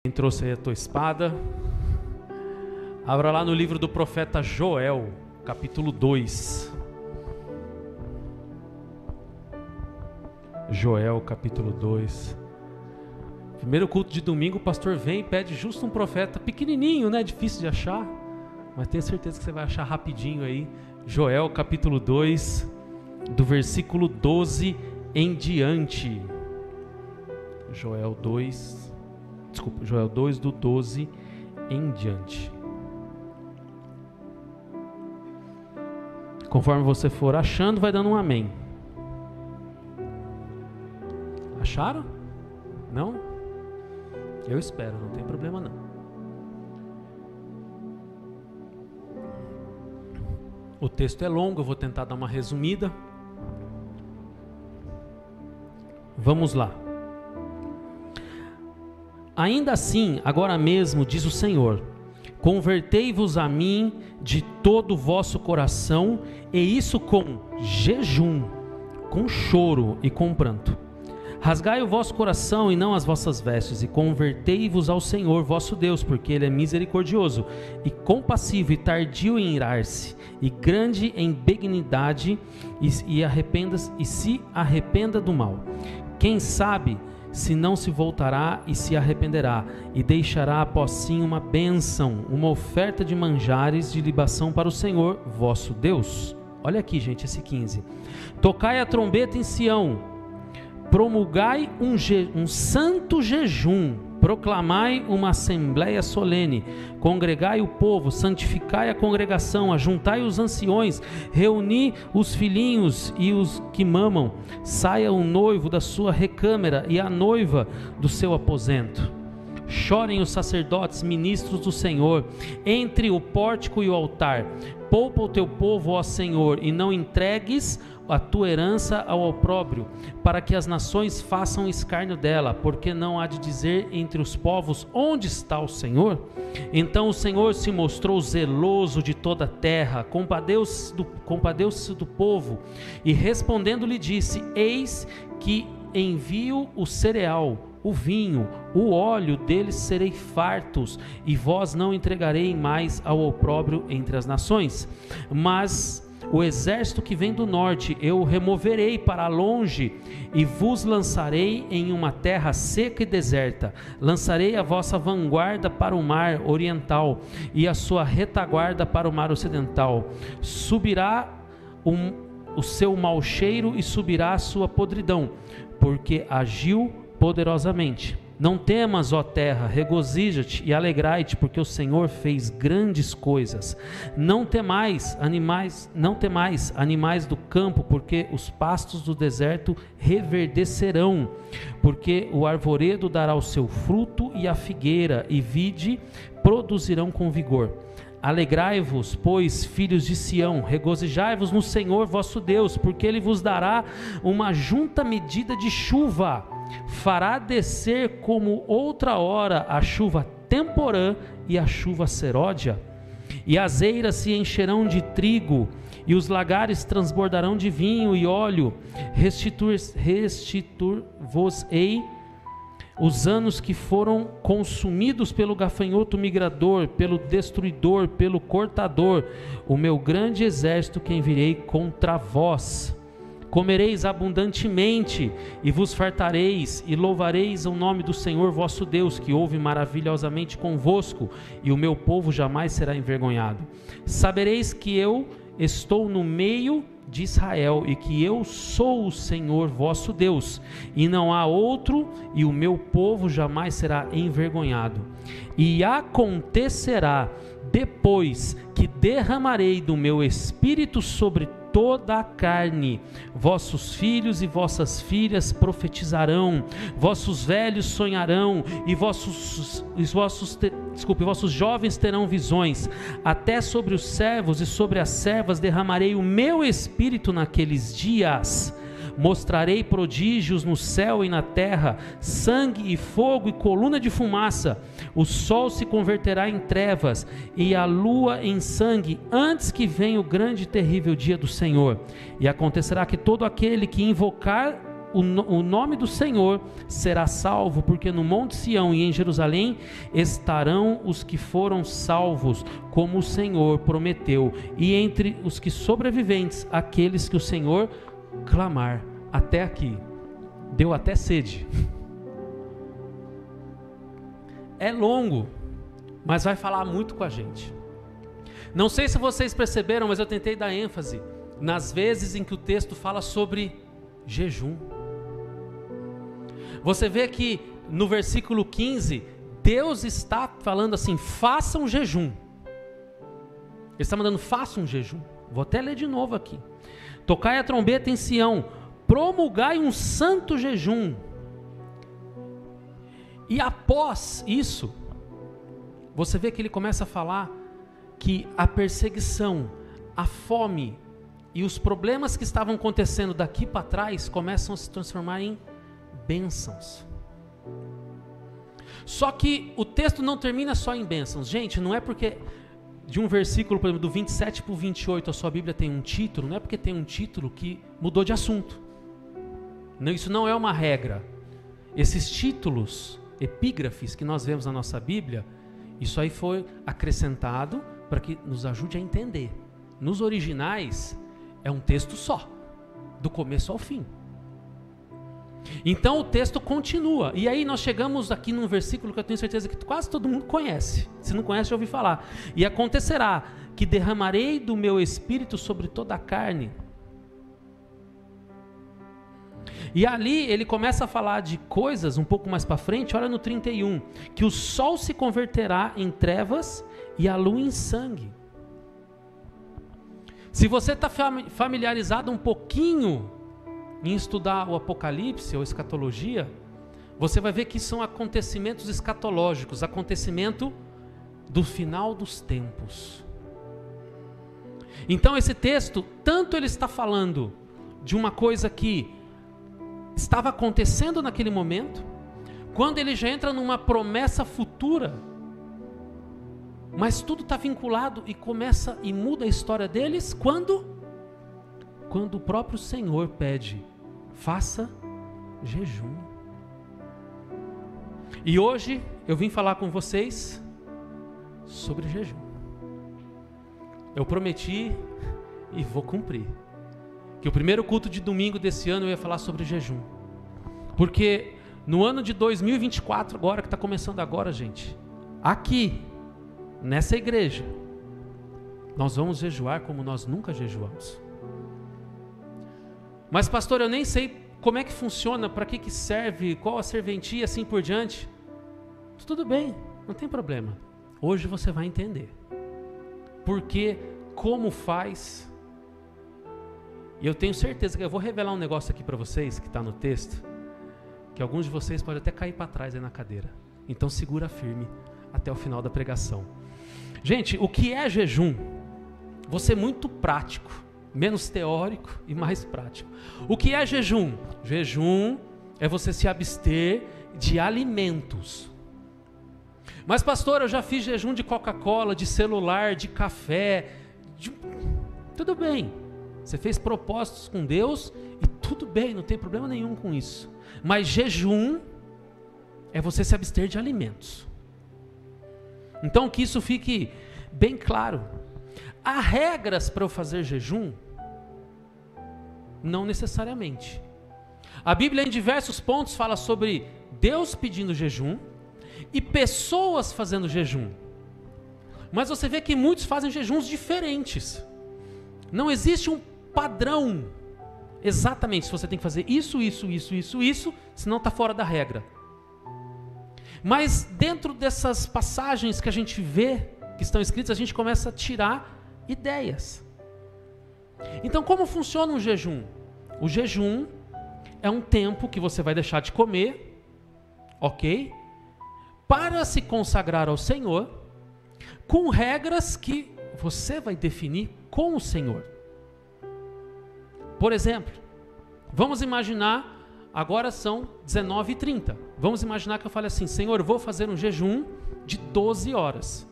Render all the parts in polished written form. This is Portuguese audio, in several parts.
Quem trouxe aí a tua espada? Abra lá no livro do profeta Joel, capítulo 2. Joel, capítulo 2. Primeiro culto de domingo, o pastor vem e pede justo um profeta pequenininho, né? Difícil de achar, mas tenho certeza que você vai achar rapidinho aí. Joel, capítulo 2, do versículo 12 em diante. Joel 2, do 12 em diante. Conforme você for achando, vai dando um amém. Acharam? Não? Eu espero, não tem problema não. O texto é longo, eu vou tentar dar uma resumida. Vamos lá. Ainda assim, agora mesmo, diz o Senhor, convertei-vos a mim de todo o vosso coração, e isso com jejum, com choro e com pranto. Rasgai o vosso coração e não as vossas vestes, e convertei-vos ao Senhor vosso Deus, porque Ele é misericordioso, e compassivo, e tardio em irar-se, e grande em benignidade, e se arrependa do mal. Quem sabe se não se voltará e se arrependerá, e deixará após si uma bênção, uma oferta de manjares de libação para o Senhor vosso Deus. Olha aqui, gente, esse 15. Tocai a trombeta em Sião, promulgai um santo jejum, proclamai uma assembleia solene, congregai o povo, santificai a congregação, ajuntai os anciões, reuni os filhinhos e os que mamam, saia o noivo da sua recâmara e a noiva do seu aposento. Chorem os sacerdotes, ministros do Senhor, entre o pórtico e o altar. Poupa o teu povo, ó Senhor, e não entregues a tua herança ao opróbrio, para que as nações façam escárnio dela, porque não há de dizer entre os povos, onde está o Senhor? Então o Senhor se mostrou zeloso de toda a terra, compadeceu-se do povo, e respondendo lhe disse, eis que envio o cereal, o vinho, o óleo deles serei fartos, e vós não entregarei mais ao opróbrio entre as nações. Mas o exército que vem do norte eu o removerei para longe, e vos lançarei em uma terra seca e deserta. Lançarei a vossa vanguarda para o mar oriental, e a sua retaguarda para o mar ocidental. Subirá o seu mau cheiro e subirá a sua podridão, porque agiu poderosamente. Não temas, ó terra, regozija-te e alegrai-te, porque o Senhor fez grandes coisas. Não temais, animais do campo, porque os pastos do deserto reverdecerão, porque o arvoredo dará o seu fruto, e a figueira e vide produzirão com vigor. Alegrai-vos, pois, filhos de Sião, regozijai-vos no Senhor vosso Deus, porque Ele vos dará uma junta medida de chuva, fará descer como outra hora a chuva temporã e a chuva serôdia, e as eiras se encherão de trigo, e os lagares transbordarão de vinho e óleo. Restituir-vos-ei os anos que foram consumidos pelo gafanhoto migrador, pelo destruidor, pelo cortador, o meu grande exército que enviei contra vós. Comereis abundantemente e vos fartareis, e louvareis o nome do Senhor vosso Deus, que ouve maravilhosamente convosco, e o meu povo jamais será envergonhado. Sabereis que eu estou no meio de Israel, e que eu sou o Senhor vosso Deus, e não há outro, e o meu povo jamais será envergonhado. E acontecerá depois que derramarei do meu espírito sobre toda a carne, vossos filhos e vossas filhas profetizarão, vossos velhos sonharão, e vossos jovens terão visões. Até sobre os servos e sobre as servas derramarei o meu espírito naqueles dias. Mostrarei prodígios no céu e na terra, sangue e fogo e coluna de fumaça. O sol se converterá em trevas e a lua em sangue, antes que venha o grande e terrível dia do Senhor. E acontecerá que todo aquele que invocar o nome do Senhor será salvo, porque no Monte Sião e em Jerusalém estarão os que foram salvos, como o Senhor prometeu, e entre os que sobreviventes, aqueles que o Senhor clamar. Até aqui, deu até sede. É longo, mas vai falar muito com a gente. Não sei se vocês perceberam, mas eu tentei dar ênfase nas vezes em que o texto fala sobre jejum. Você vê que no versículo 15, Deus está falando assim: façam jejum. Ele está mandando, façam jejum. Vou até ler de novo aqui. Tocai a trombeta em Sião, promulgai um santo jejum. E após isso, você vê que ele começa a falar que a perseguição, a fome e os problemas que estavam acontecendo daqui para trás começam a se transformar em bênçãos. Só que o texto não termina só em bênçãos. Gente, não é porque de um versículo, por exemplo, do 27 para o 28, a sua Bíblia tem um título, não é porque tem um título que mudou de assunto. Não, isso não é uma regra. Esses títulos, epígrafes que nós vemos na nossa Bíblia, isso aí foi acrescentado para que nos ajude a entender. Nos originais, é um texto só, do começo ao fim. Então o texto continua, e aí nós chegamos aqui num versículo que eu tenho certeza que quase todo mundo conhece. Se não conhece, já ouvi falar. E acontecerá que derramarei do meu espírito sobre toda a carne. E ali ele começa a falar de coisas um pouco mais para frente. Olha no 31, que o sol se converterá em trevas e a lua em sangue. Se você está familiarizado um pouquinho em estudar o Apocalipse ou escatologia, você vai ver que são acontecimentos escatológicos, acontecimento do final dos tempos. Então esse texto, tanto ele está falando de uma coisa que estava acontecendo naquele momento, quando ele já entra numa promessa futura, mas tudo está vinculado e começa e muda a história deles quando o próprio Senhor pede: faça jejum. E hoje eu vim falar com vocês sobre jejum. Eu prometi e vou cumprir que o primeiro culto de domingo desse ano eu ia falar sobre jejum, porque no ano de 2024 agora, que está começando agora, gente, aqui nessa igreja nós vamos jejuar como nós nunca jejuamos. Mas pastor, eu nem sei como é que funciona, para que serve, qual a serventia, assim por diante. Tudo bem, não tem problema. Hoje você vai entender porque, como faz. E eu tenho certeza que eu vou revelar um negócio aqui para vocês, que está no texto, que alguns de vocês podem até cair para trás aí na cadeira. Então segura firme até o final da pregação. Gente, o que é jejum? Vou ser muito prático, menos teórico e mais prático. O que é jejum? Jejum é você se abster de alimentos. Mas pastor, eu já fiz jejum de Coca-Cola, de celular, de café. Tudo bem, você fez propósitos com Deus e tudo bem, não tem problema nenhum com isso. Mas jejum é você se abster de alimentos. Então que isso fique bem claro. Há regras para eu fazer jejum? Não necessariamente. A Bíblia em diversos pontos fala sobre Deus pedindo jejum e pessoas fazendo jejum. Mas você vê que muitos fazem jejuns diferentes. Não existe um padrão exatamente, se você tem que fazer isso, senão está fora da regra. Mas dentro dessas passagens que a gente vê, que estão escritas, a gente começa a tirar ideias. Então, como funciona um jejum? O jejum é um tempo que você vai deixar de comer, ok? Para se consagrar ao Senhor, com regras que você vai definir com o Senhor. Por exemplo, vamos imaginar, agora são 19h30. Vamos imaginar que eu fale assim: Senhor, vou fazer um jejum de 12 horas.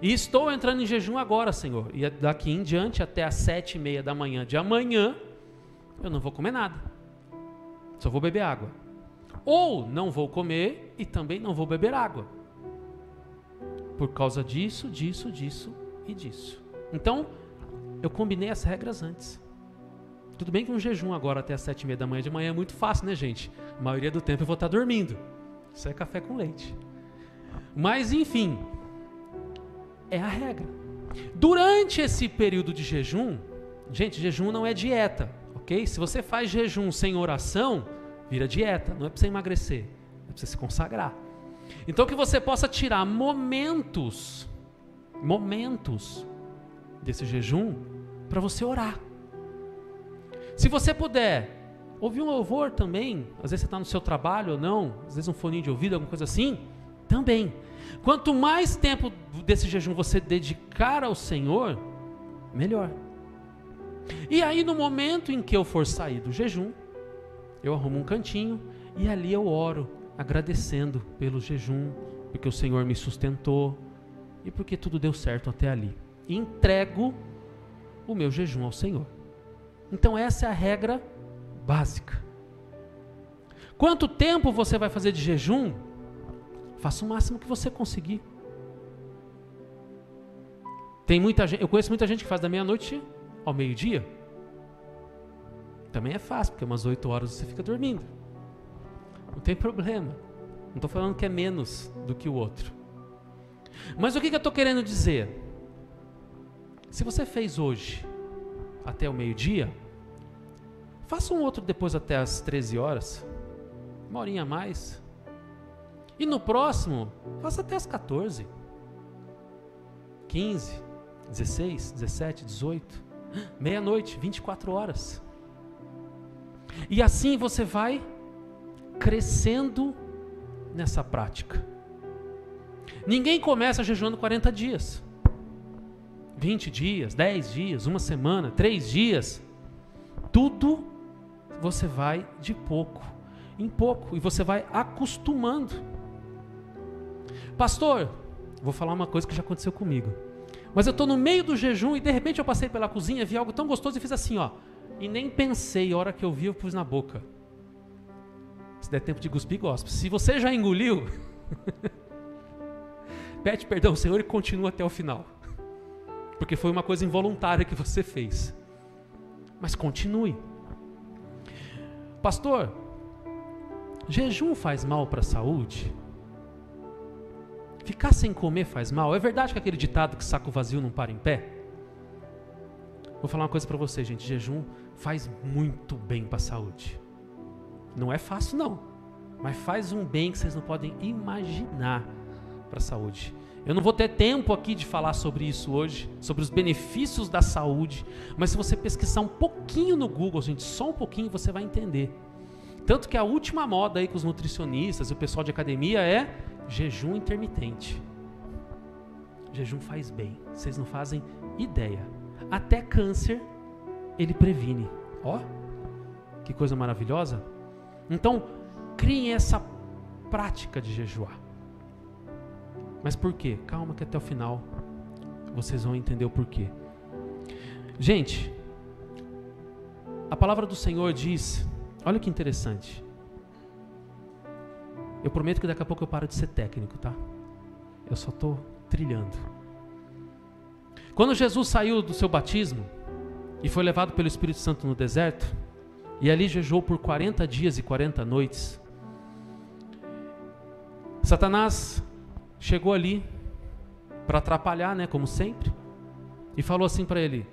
E estou entrando em jejum agora, Senhor. E daqui em diante, até às 7h30 da manhã de amanhã, eu não vou comer nada. só vou beber água. Ou não vou comer e também não vou beber água. Por causa disso, disso, disso e disso. Então, eu combinei as regras antes. Tudo bem que um jejum agora até as 7h30 da manhã de manhã é muito fácil, né, gente? A maioria do tempo eu vou estar dormindo. Isso é café com leite. Mas, enfim, é a regra. Durante esse período de jejum, gente, jejum não é dieta, ok? Se você faz jejum sem oração, vira dieta. Não é para você emagrecer, é para você se consagrar. Então, que você possa tirar momentos desse jejum para você orar. Se você puder ouvir um louvor também, às vezes você está no seu trabalho ou não, às vezes um foninho de ouvido, alguma coisa assim, também. Quanto mais tempo desse jejum você dedicar ao Senhor, melhor. E aí no momento em que eu for sair do jejum, eu arrumo um cantinho e ali eu oro, agradecendo pelo jejum, porque o Senhor me sustentou e porque tudo deu certo até ali. E entrego o meu jejum ao Senhor. Então essa é a regra básica. Quanto tempo você vai fazer de jejum? Faça o máximo que você conseguir. Tem muita gente, eu conheço muita gente que faz da meia-noite ao meio-dia. Também é fácil, porque umas 8 horas você fica dormindo. Não tem problema. Não estou falando que é menos do que o outro. Mas o que eu estou querendo dizer? Se você fez hoje até o meio-dia, faça um outro depois até as 13 horas, uma horinha a mais. E no próximo, faça até as 14, 15, 16, 17, 18, meia-noite, 24 horas. E assim você vai crescendo nessa prática. Ninguém começa jejuando 40 dias. 20 dias, 10 dias, uma semana, 3 dias. Tudo você vai de pouco em pouco e você vai acostumando. Pastor, vou falar uma coisa que já aconteceu comigo. Mas eu estou no meio do jejum e de repente eu passei pela cozinha, vi algo tão gostoso e fiz assim, ó. E nem pensei, a hora que eu vi, eu pus na boca. Se der tempo de cuspir, gospe. Se você já engoliu, pede perdão ao Senhor e continua até o final. Porque foi uma coisa involuntária que você fez. Mas continue. Pastor, jejum faz mal para a saúde? Ficar sem comer faz mal? É verdade que aquele ditado que saco vazio não para em pé? Vou falar uma coisa para você, gente. Jejum faz muito bem para a saúde. Não é fácil, não. Mas faz um bem que vocês não podem imaginar para a saúde. Eu não vou ter tempo aqui de falar sobre isso hoje, sobre os benefícios da saúde, mas se você pesquisar um pouquinho no Google, gente, só um pouquinho, você vai entender. Tanto que a última moda aí com os nutricionistas e o pessoal de academia é jejum intermitente. Jejum faz bem, vocês não fazem ideia. Até câncer ele previne. Ó, que coisa maravilhosa. Então, criem essa prática de jejuar. Mas por quê? Calma que até o final vocês vão entender o porquê. Gente, a palavra do Senhor diz, olha que interessante. Eu prometo que daqui a pouco eu paro de ser técnico, tá? Eu só estou trilhando. Quando Jesus saiu do seu batismo e foi levado pelo Espírito Santo no deserto, e ali jejuou por 40 dias e 40 noites, Satanás chegou ali para atrapalhar, né, como sempre, e falou assim para ele: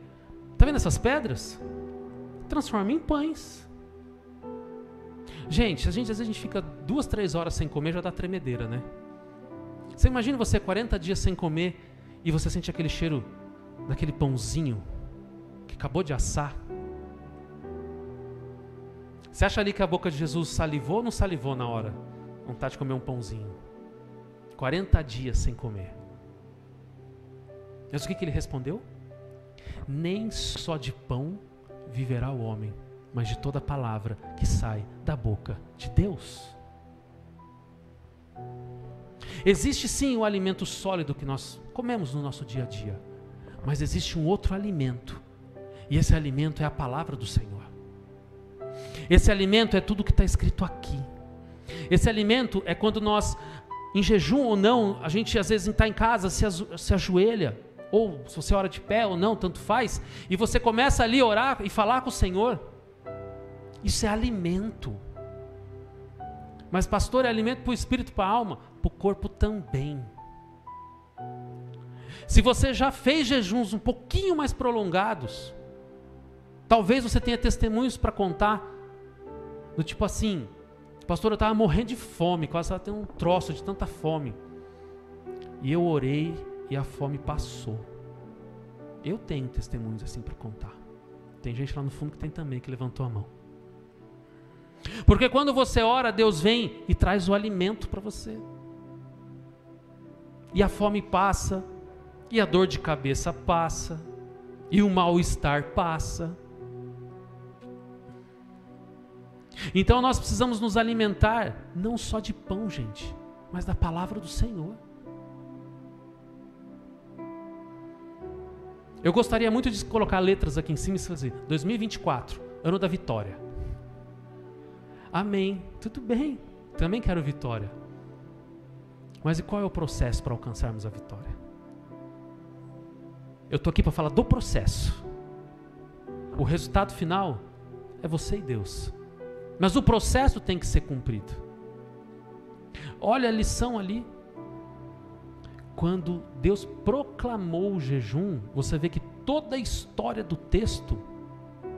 tá vendo essas pedras? Transforma em pães. Gente, às vezes a gente fica 2, 3 horas sem comer, já dá tremedeira, né? Você imagina você 40 dias sem comer e você sente aquele cheiro daquele pãozinho que acabou de assar. Você acha ali que a boca de Jesus salivou ou não salivou na hora? Vontade de comer um pãozinho. 40 dias sem comer. Mas o que ele respondeu? Nem só de pão viverá o homem, mas de toda palavra que sai da boca de Deus. Existe sim o alimento sólido que nós comemos no nosso dia a dia, mas existe um outro alimento, e esse alimento é a palavra do Senhor. Esse alimento é tudo que está escrito aqui. Esse alimento é quando nós, em jejum ou não, a gente às vezes está em casa, se ajoelha, ou se você ora de pé ou não, tanto faz, e você começa ali a orar e falar com o Senhor. Isso é alimento. Mas pastor, é alimento para o espírito, para a alma? Para o corpo também. Se você já fez jejuns um pouquinho mais prolongados, talvez você tenha testemunhos para contar, do tipo assim: pastor, eu estava morrendo de fome, quase estava tendo um troço de tanta fome, e eu orei e a fome passou. Eu tenho testemunhos assim para contar. Tem gente lá no fundo que tem também, que levantou a mão. Porque quando você ora, Deus vem e traz o alimento para você. E a fome passa, e a dor de cabeça passa, e o mal-estar passa. Então nós precisamos nos alimentar, não só de pão, gente, mas da palavra do Senhor. Eu gostaria muito de colocar letras aqui em cima e fazer 2024, ano da vitória. Amém, tudo bem, também quero vitória. Mas e qual é o processo para alcançarmos a vitória? Eu estou aqui para falar do processo. O resultado final é você e Deus. Mas o processo tem que ser cumprido. Olha a lição ali. Quando Deus proclamou o jejum, você vê que toda a história do texto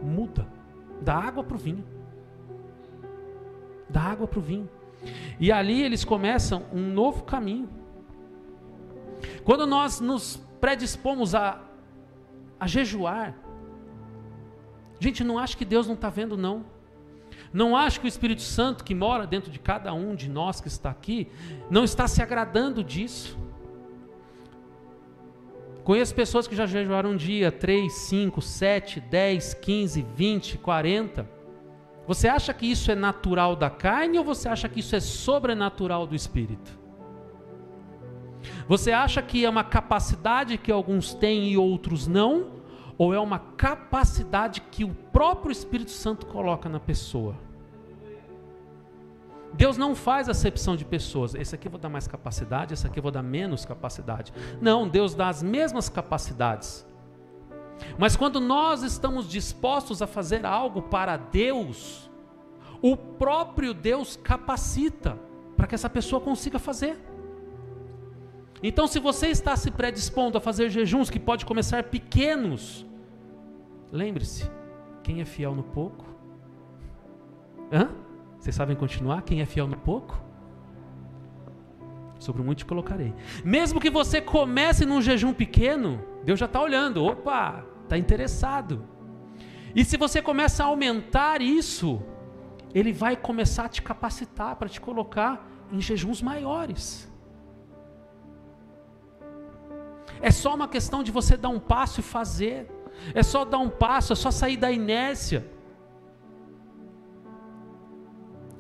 muda. Da água para o vinho. Da água para o vinho. E ali eles começam um novo caminho. Quando nós nos predispomos a jejuar, gente, não acha que Deus não está vendo, não. Não acha que o Espírito Santo que mora dentro de cada um de nós que está aqui, não está se agradando disso. Conheço pessoas que já jejuaram um dia, 3, 5, 7, 10, 15, 20, 40. Você acha que isso é natural da carne ou você acha que isso é sobrenatural do Espírito? Você acha que é uma capacidade que alguns têm e outros não? Ou é uma capacidade que o próprio Espírito Santo coloca na pessoa? Deus não faz acepção de pessoas. Esse aqui eu vou dar mais capacidade, esse aqui eu vou dar menos capacidade. Não, Deus dá as mesmas capacidades. Mas quando nós estamos dispostos a fazer algo para Deus, o próprio Deus capacita para que essa pessoa consiga fazer. Então, se você está se predispondo a fazer jejuns que pode começar pequenos, lembre-se, quem é fiel no pouco? Vocês sabem continuar? Quem é fiel no pouco? Sobre muito te colocarei. Mesmo que você comece num jejum pequeno, Deus já está olhando, opa, está interessado. E se você começa a aumentar isso, Ele vai começar a te capacitar para te colocar em jejuns maiores. É só uma questão de você dar um passo e fazer. É só dar um passo, é só sair da inércia.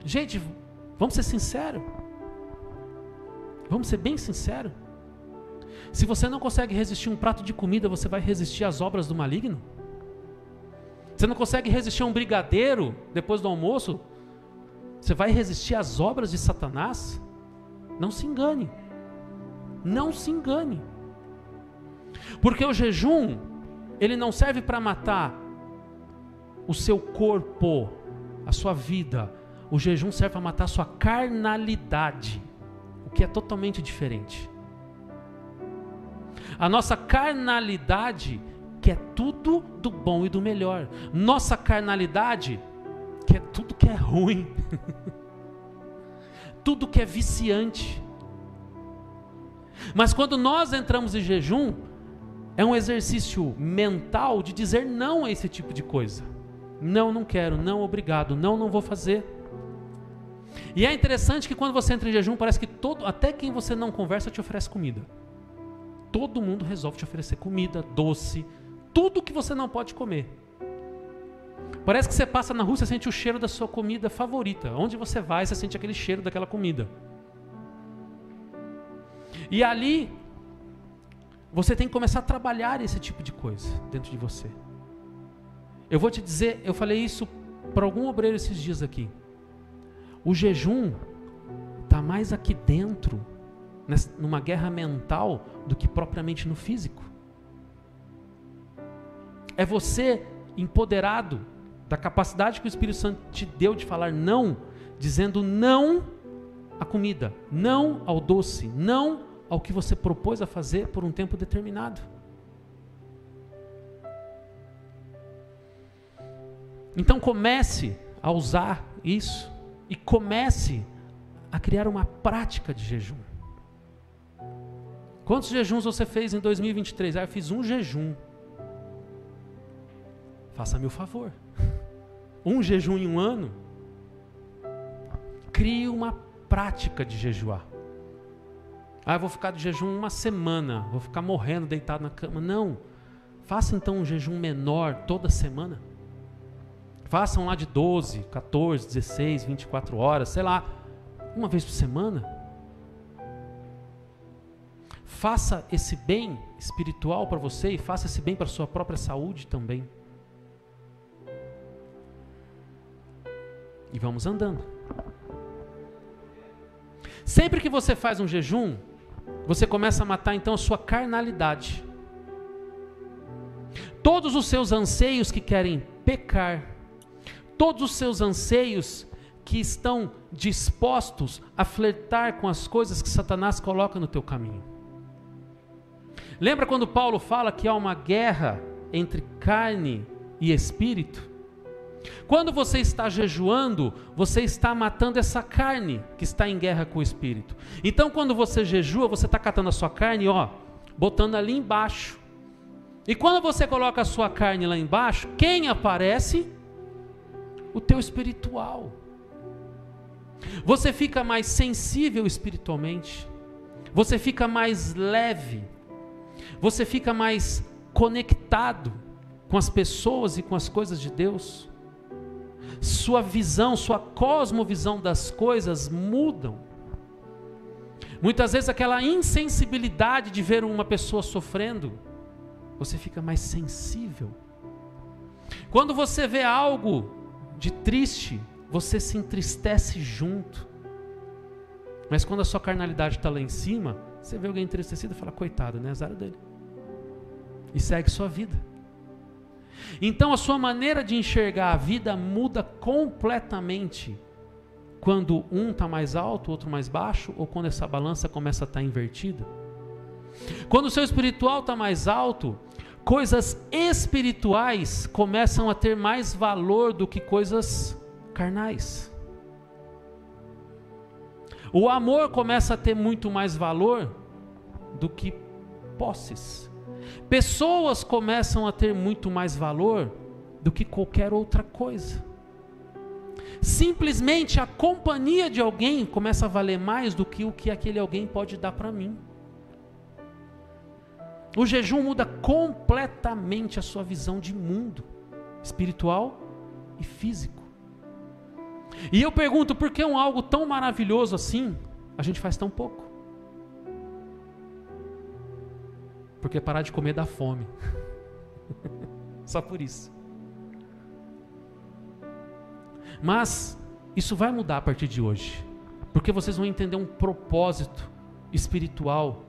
Gente, vamos ser sinceros. Vamos ser bem sinceros. Se você não consegue resistir um prato de comida, você vai resistir às obras do maligno? Você não consegue resistir a um brigadeiro depois do almoço? Você vai resistir às obras de Satanás? Não se engane. Não se engane. Porque o jejum, ele não serve para matar o seu corpo, a sua vida. O jejum serve para matar a sua carnalidade, o que é totalmente diferente. A nossa carnalidade quer tudo do bom e do melhor. Nossa carnalidade quer tudo que é ruim. Tudo que é viciante. Mas quando nós entramos em jejum, é um exercício mental de dizer não a esse tipo de coisa. Não, não quero, não, obrigado, não, não vou fazer. E é interessante que quando você entra em jejum, parece que até quem você não conversa te oferece comida. Todo mundo resolve te oferecer comida, doce, tudo que você não pode comer. Parece que você passa na rua, você sente o cheiro da sua comida favorita. Onde você vai, você sente aquele cheiro daquela comida. E ali, você tem que começar a trabalhar esse tipo de coisa dentro de você. Eu vou te dizer, eu falei isso para algum obreiro esses dias aqui. O jejum está mais aqui dentro, numa guerra mental, do que propriamente no físico. É você empoderado da capacidade que o Espírito Santo te deu de falar não, dizendo não à comida, não ao doce, não ao que você propôs a fazer por um tempo determinado. Então comece a usar isso e comece a criar uma prática de jejum. Quantos jejuns você fez em 2023? Eu fiz um jejum. Faça-me o favor. Um jejum em um ano? Crie uma prática de jejuar. Eu vou ficar de jejum uma semana, vou ficar morrendo deitado na cama. Não. Faça então um jejum menor toda semana. Façam lá de 12, 14, 16, 24 horas, sei lá, uma vez por semana. Faça esse bem espiritual para você e faça esse bem para a sua própria saúde também. E vamos andando. Sempre que você faz um jejum, você começa a matar então a sua carnalidade. Todos os seus anseios que querem pecar, todos os seus anseios que estão dispostos a flertar com as coisas que Satanás coloca no teu caminho. Lembra quando Paulo fala que há uma guerra entre carne e espírito? Quando você está jejuando, você está matando essa carne que está em guerra com o espírito. Então quando você jejua, você está catando a sua carne, botando ali embaixo. E quando você coloca a sua carne lá embaixo, quem aparece? O teu espiritual. Você fica mais sensível espiritualmente. Você fica mais leve. Você fica mais conectado com as pessoas e com as coisas de Deus. Sua visão, sua cosmovisão das coisas mudam. Muitas vezes aquela insensibilidade de ver uma pessoa sofrendo, você fica mais sensível. Quando você vê algo de triste, você se entristece junto. Mas quando a sua carnalidade está lá em cima, você vê alguém entristecido e fala, coitado, né? Azar dele. E segue sua vida. Então a sua maneira de enxergar a vida muda completamente quando um está mais alto, o outro mais baixo, ou quando essa balança começa a estar invertida. Quando o seu espiritual está mais alto, coisas espirituais começam a ter mais valor do que coisas carnais. O amor começa a ter muito mais valor do que posses. Pessoas começam a ter muito mais valor do que qualquer outra coisa. Simplesmente a companhia de alguém começa a valer mais do que o que aquele alguém pode dar para mim. O jejum muda completamente a sua visão de mundo, espiritual e físico. E eu pergunto, por que algo tão maravilhoso assim, a gente faz tão pouco? Porque parar de comer dá fome. Só por isso. Mas isso vai mudar a partir de hoje. Porque vocês vão entender um propósito espiritual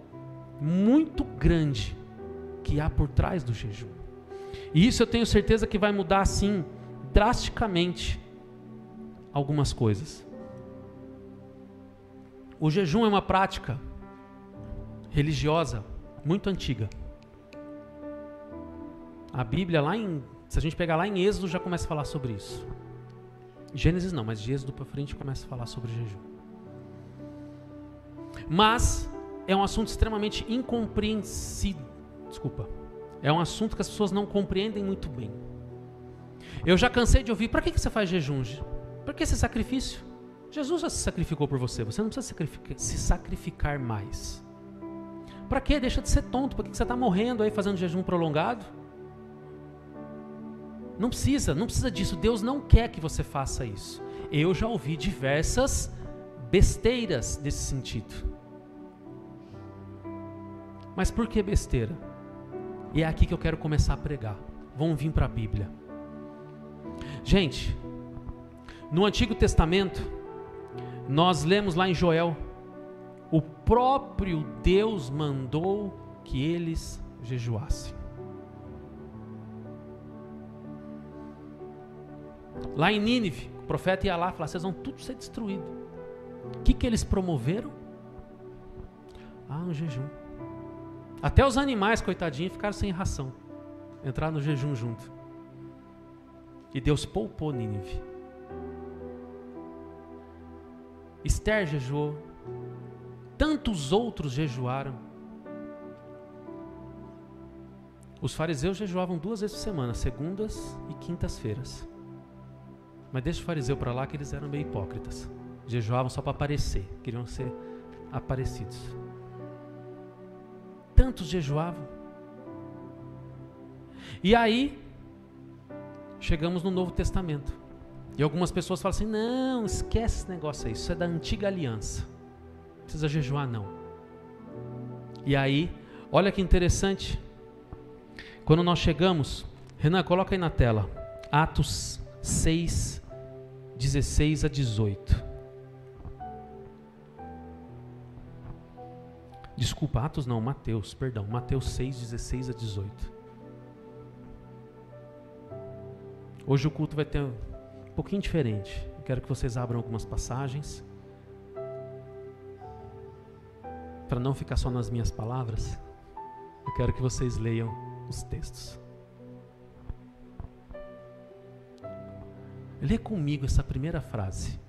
muito grande que há por trás do jejum. E isso eu tenho certeza que vai mudar assim drasticamente algumas coisas. O jejum é uma prática religiosa muito antiga. A Bíblia se a gente pegar lá em Êxodo já começa a falar sobre isso. Gênesis não, mas de Êxodo para frente começa a falar sobre jejum. Mas é um assunto extremamente incompreensível. É um assunto que as pessoas não compreendem muito bem. Eu já cansei de ouvir, para que você faz jejum? Para que esse sacrifício? Jesus já se sacrificou por você, você não precisa se sacrificar mais. Para quê? Deixa de ser tonto, por que você está morrendo aí fazendo jejum prolongado? Não precisa disso, Deus não quer que você faça isso. Eu já ouvi diversas besteiras desse sentido. Mas por que besteira? E é aqui que eu quero começar a pregar. Vamos vir para a Bíblia. Gente, No Antigo Testamento, nós lemos lá em Joel, o próprio Deus mandou que eles jejuassem. Lá em Nínive, o profeta ia lá e falava, vocês vão tudo ser destruídos. O que eles promoveram? Um jejum. Até os animais, coitadinhos, ficaram sem ração. Entraram no jejum junto. E Deus poupou Nínive. Esther jejuou. Tantos outros jejuaram. Os fariseus jejuavam 2 vezes por semana, segundas e quintas-feiras. Mas deixa o fariseu para lá, que eles eram meio hipócritas. Jejuavam só para aparecer, queriam ser aparecidos. Tantos jejuavam. E aí, chegamos no Novo Testamento. E algumas pessoas falam assim, não, esquece esse negócio aí, isso é da antiga aliança. Não precisa jejuar não. E aí, olha que interessante. Quando nós chegamos, Renan, coloca aí na tela, Atos 6, 16 a 18. Desculpa, Atos não, Mateus, perdão. Mateus 6, 16 a 18. Hoje o culto vai ter um pouquinho diferente. Eu quero que vocês abram algumas passagens. Para não ficar só nas minhas palavras, eu quero que vocês leiam os textos. Lê comigo essa primeira frase.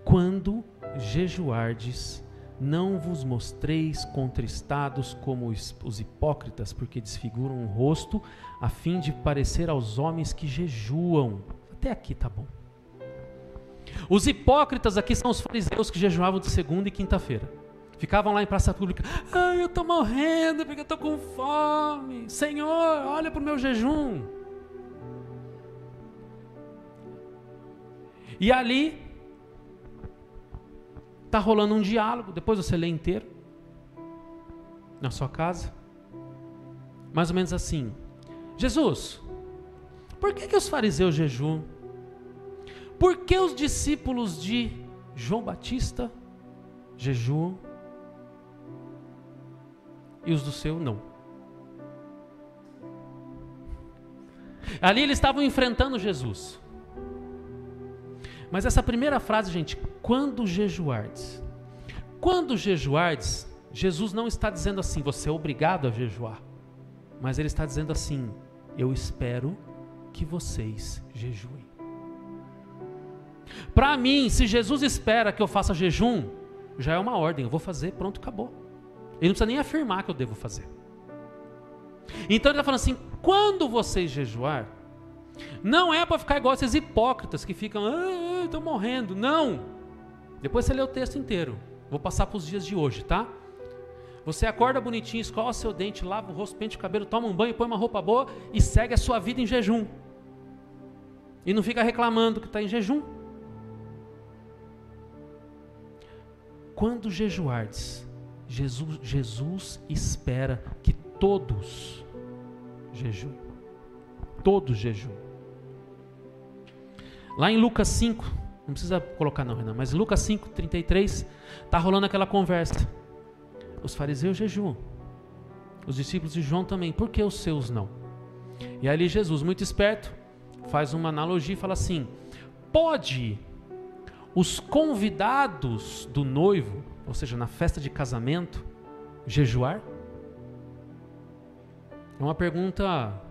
Quando jejuardes, não vos mostreis contristados como os hipócritas, porque desfiguram o rosto, a fim de parecer aos homens que jejuam. Até aqui tá bom. Os hipócritas aqui são os fariseus que jejuavam de segunda e quinta-feira. Ficavam lá em praça pública. Eu estou morrendo porque eu estou com fome. Senhor, olha para o meu jejum. E ali está rolando um diálogo, depois você lê inteiro, na sua casa, mais ou menos assim, Jesus, por que os fariseus jejuam? Por que os discípulos de João Batista jejuam e os do seu não? Ali eles estavam enfrentando Jesus. Mas essa primeira frase, gente, quando jejuardes. Quando jejuardes, Jesus não está dizendo assim, você é obrigado a jejuar. Mas ele está dizendo assim, eu espero que vocês jejuem. Para mim, se Jesus espera que eu faça jejum, já é uma ordem, eu vou fazer, pronto, acabou. Ele não precisa nem afirmar que eu devo fazer. Então ele está falando assim, quando vocês jejuar, não é para ficar igual esses hipócritas que ficam, estou morrendo. Não. Depois você lê o texto inteiro. Vou passar para os dias de hoje, tá? Você acorda bonitinho, escova seu dente, lava o rosto, pente o cabelo, toma um banho, põe uma roupa boa e segue a sua vida em jejum. E não fica reclamando que está em jejum. Quando jejuardes, Jesus espera que todos jejuem. Todos jejuem. Lá em Lucas 5, não precisa colocar não, Renan, mas Lucas 5, 33, está rolando aquela conversa. Os fariseus jejuam, os discípulos de João também, por que os seus não? E aí Jesus, muito esperto, faz uma analogia e fala assim, pode os convidados do noivo, ou seja, na festa de casamento, jejuar? É uma pergunta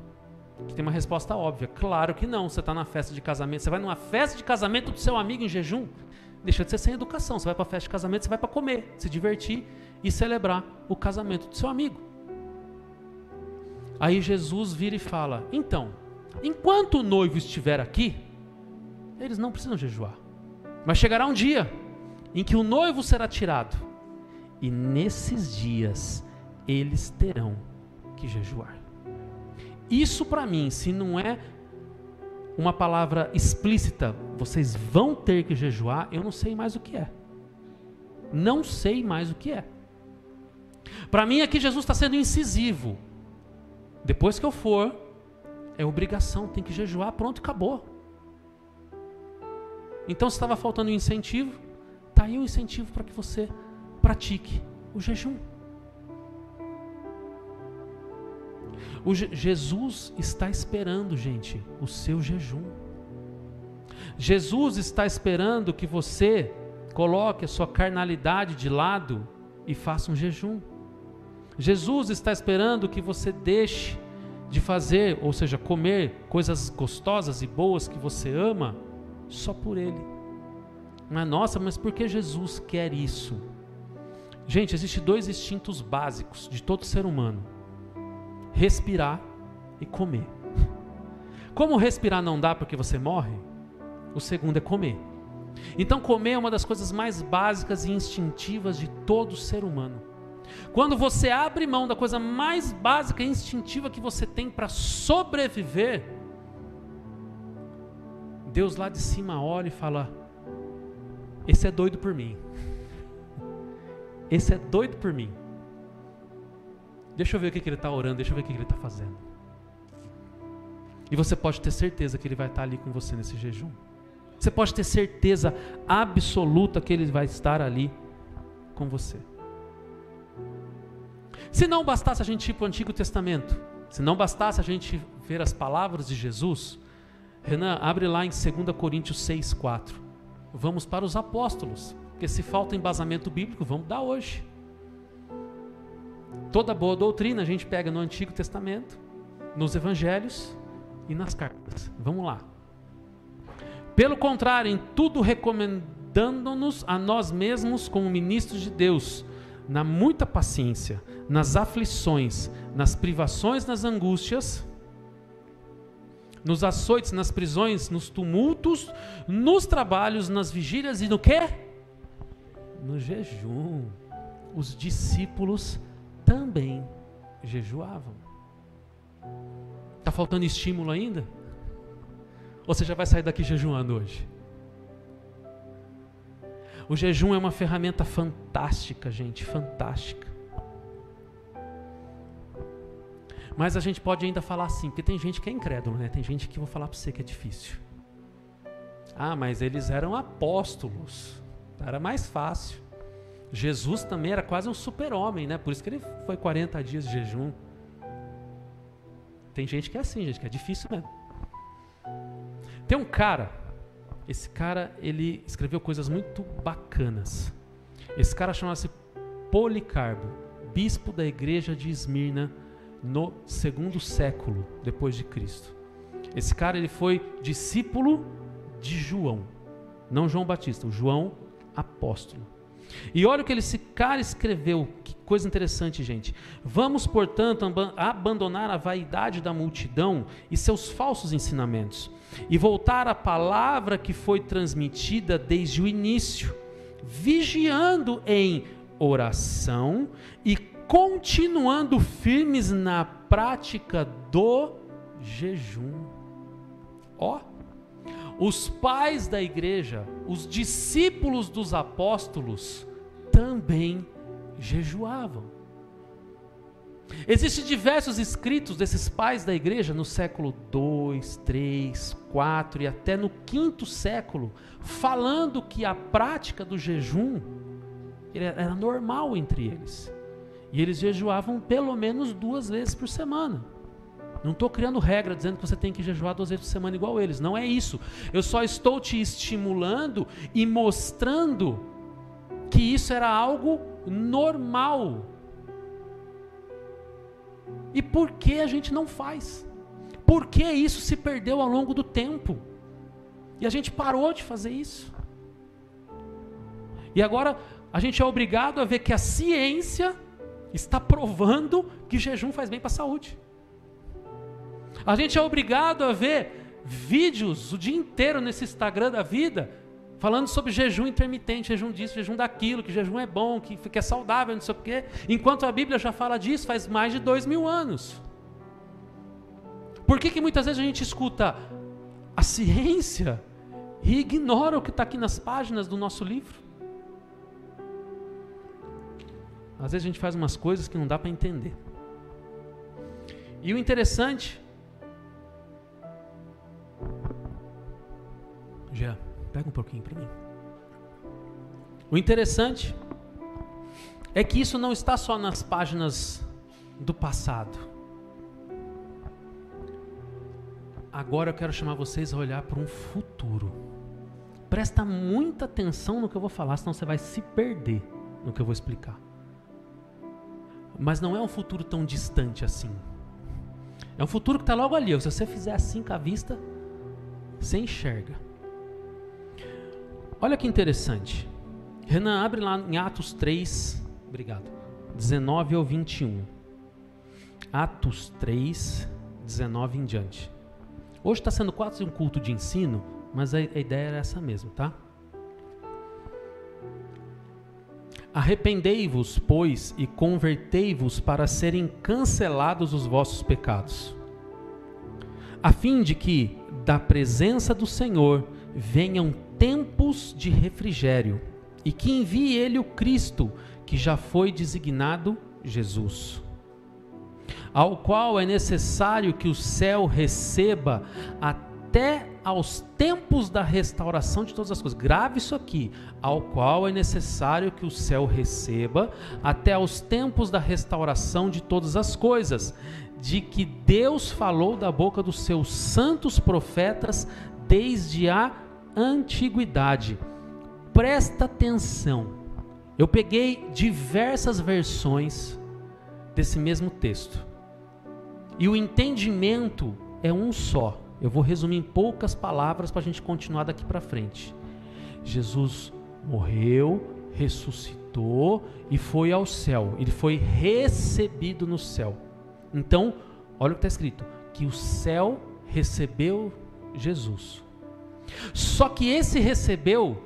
que tem uma resposta óbvia. Claro que não. Você está na festa de casamento, você vai numa festa de casamento do seu amigo em jejum, deixa de ser sem educação. Você vai para a festa de casamento, você vai para comer, se divertir e celebrar o casamento do seu amigo. Aí Jesus vira e fala, então, enquanto o noivo estiver aqui, eles não precisam jejuar. Mas chegará um dia em que o noivo será tirado, e nesses dias eles terão que jejuar. Isso para mim, se não é uma palavra explícita, vocês vão ter que jejuar, eu não sei mais o que é. Não sei mais o que é. Para mim aqui Jesus está sendo incisivo. Depois que eu for, é obrigação, tem que jejuar, pronto, acabou. Então, se estava faltando um incentivo, está aí um incentivo para que você pratique o jejum. Jesus está esperando, gente, o seu jejum. Jesus está esperando que você coloque a sua carnalidade de lado e faça um jejum. Jesus está esperando que você deixe de fazer, ou seja, comer coisas gostosas e boas que você ama, só por Ele. Mas nossa, mas por que Jesus quer isso? Gente, existem 2 instintos básicos de todo ser humano: respirar e comer. Como respirar não dá porque você morre, o segundo é comer. Então comer é uma das coisas mais básicas e instintivas de todo ser humano. Quando você abre mão da coisa mais básica e instintiva que você tem para sobreviver, Deus lá de cima olha e fala: esse é doido por mim. Esse é doido por mim. Deixa eu ver o que ele está orando, deixa eu ver o que ele está fazendo. E você pode ter certeza que ele vai estar ali com você nesse jejum. Você pode ter certeza absoluta que ele vai estar ali com você. Se não bastasse a gente ir para o Antigo Testamento, se não bastasse a gente ver as palavras de Jesus, Renan, abre lá em 2 Coríntios 6,4. Vamos para os apóstolos, porque se falta embasamento bíblico, vamos dar hoje. Toda boa doutrina a gente pega no Antigo Testamento, nos Evangelhos e nas cartas. Vamos lá. Pelo contrário, em tudo recomendando-nos a nós mesmos como ministros de Deus, na muita paciência, nas aflições, nas privações, nas angústias, nos açoites, nas prisões, nos tumultos, nos trabalhos, nas vigílias e no quê? No jejum. Os discípulos também jejuavam. Está faltando estímulo ainda? Ou você já vai sair daqui jejuando hoje? O jejum é uma ferramenta fantástica, gente, fantástica. Mas a gente pode ainda falar assim, porque tem gente que é incrédulo, né? Tem gente que, vou falar para você, que é difícil. Ah, mas eles eram apóstolos, era mais fácil. Jesus também era quase um super-homem, né? Por isso que ele foi 40 dias de jejum. Tem gente que é assim, gente, que é difícil mesmo. Tem um cara, esse cara, ele escreveu coisas muito bacanas. Esse cara chama-se Policarpo, bispo da igreja de Esmirna, no 2º século depois de Cristo. Esse cara, ele foi discípulo de João, não João Batista, o João apóstolo. E olha o que esse cara escreveu, que coisa interessante, gente. Vamos, portanto, abandonar a vaidade da multidão e seus falsos ensinamentos, e voltar à palavra que foi transmitida desde o início, vigiando em oração e continuando firmes na prática do jejum. Ó, os pais da igreja, os discípulos dos apóstolos, também jejuavam. Existem diversos escritos desses pais da igreja no século 2, 3, 4 e até no 5º século, falando que a prática do jejum era normal entre eles. E eles jejuavam pelo menos 2 vezes por semana. Não estou criando regra dizendo que você tem que jejuar 2 vezes por semana igual eles. Não é isso. Eu só estou te estimulando e mostrando que isso era algo normal. E por que a gente não faz? Por que isso se perdeu ao longo do tempo? E a gente parou de fazer isso. E agora a gente é obrigado a ver que a ciência está provando que jejum faz bem para a saúde. A gente é obrigado a ver vídeos o dia inteiro nesse Instagram da vida, falando sobre jejum intermitente, jejum disso, jejum daquilo, que jejum é bom, que é saudável, não sei o quê, enquanto a Bíblia já fala disso faz mais de 2000 anos. Por que muitas vezes a gente escuta a ciência e ignora o que está aqui nas páginas do nosso livro? Às vezes a gente faz umas coisas que não dá para entender. E o interessante... pega um pouquinho para mim. O interessante é que isso não está só nas páginas do passado. Agora eu quero chamar vocês a olhar para um futuro. Presta muita atenção no que eu vou falar, senão você vai se perder no que eu vou explicar. Mas não é um futuro tão distante assim. É um futuro que está logo ali. Se você fizer assim com a vista, você enxerga. Olha que interessante. Renan, abre lá em Atos 3, obrigado, 19 ao 21. Atos 3, 19 em diante. Hoje está sendo quase um culto de ensino, mas a ideia era essa mesmo, tá? Arrependei-vos, pois, e convertei-vos para serem cancelados os vossos pecados, a fim de que, da presença do Senhor, venham tempos de refrigério, e que envie Ele o Cristo, que já foi designado Jesus, ao qual é necessário que o céu receba até aos tempos da restauração de todas as coisas. Grave isso aqui. Ao qual é necessário que o céu receba até aos tempos da restauração de todas as coisas, de que Deus falou da boca dos seus santos profetas desde a antiguidade. Presta atenção. Eu peguei diversas versões desse mesmo texto. E o entendimento é um só. Eu vou resumir em poucas palavras para a gente continuar daqui para frente. Jesus morreu, ressuscitou e foi ao céu. Ele foi recebido no céu. Então, olha o que está escrito. Que o céu recebeu Jesus. Só que esse recebeu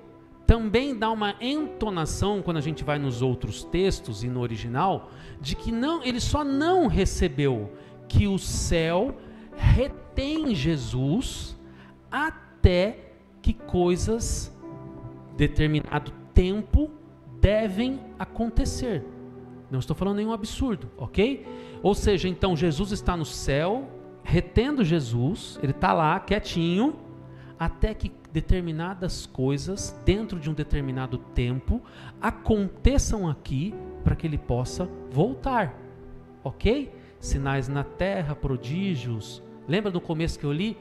também dá uma entonação, quando a gente vai nos outros textos e no original, de que não, ele só não recebeu, que o céu retém Jesus até que coisas, determinado tempo, devem acontecer. Não estou falando nenhum absurdo, ok? Ou seja, então Jesus está no céu, retendo Jesus, ele está lá quietinho, até que determinadas coisas, dentro de um determinado tempo, aconteçam aqui para que ele possa voltar, ok? Sinais na terra, prodígios. Lembra no começo que eu li?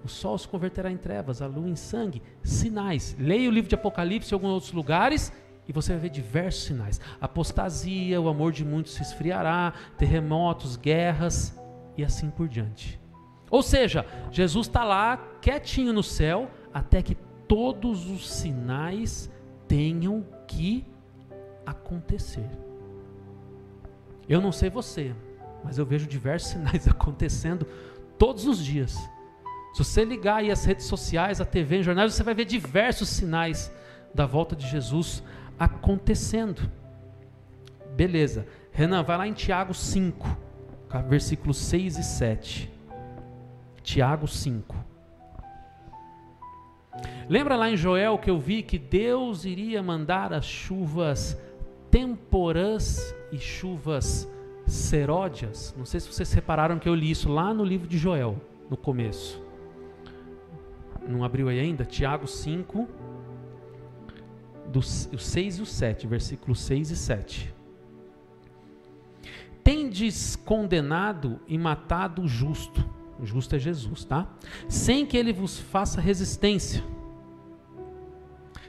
O sol se converterá em trevas, a lua em sangue. Sinais. Leia o livro de Apocalipse em alguns outros lugares e você vai ver diversos sinais. Apostasia, o amor de muitos se esfriará, terremotos, guerras e assim por diante. Ou seja, Jesus está lá quietinho no céu até que todos os sinais tenham que acontecer. Eu não sei você, mas eu vejo diversos sinais acontecendo todos os dias. Se você ligar aí as redes sociais, a TV, em jornais, você vai ver diversos sinais da volta de Jesus acontecendo. Beleza. Renan, vai lá em Tiago 5, versículos 6 e 7. Tiago 5. Lembra lá em Joel que eu vi que Deus iria mandar as chuvas temporãs e chuvas seródias? Não sei se vocês repararam que eu li isso lá no livro de Joel, no começo. Não abriu aí ainda? Tiago 5, o 6 e o 7, versículos 6 e 7. Tendes condenado e matado o justo. O justo é Jesus, tá? Sem que ele vos faça resistência.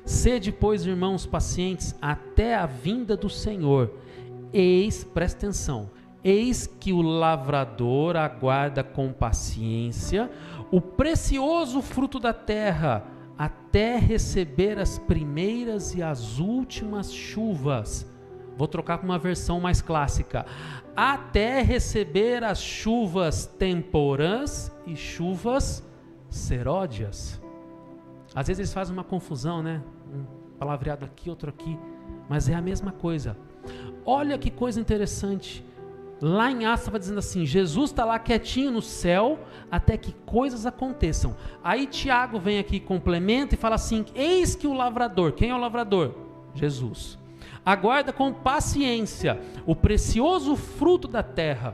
Sede, pois, irmãos, pacientes até a vinda do Senhor. Eis, presta atenção, eis que o lavrador aguarda com paciência o precioso fruto da terra, até receber as primeiras e as últimas chuvas. Vou trocar para uma versão mais clássica. Até receber as chuvas temporãs e chuvas seródias. Às vezes eles fazem uma confusão, né? Um palavreado aqui, outro aqui. Mas é a mesma coisa. Olha que coisa interessante. Lá em Atos estava dizendo assim, Jesus está lá quietinho no céu até que coisas aconteçam. Aí Tiago vem aqui, complementa e fala assim, eis que o lavrador, quem é o lavrador? Jesus. Aguarda com paciência o precioso fruto da terra,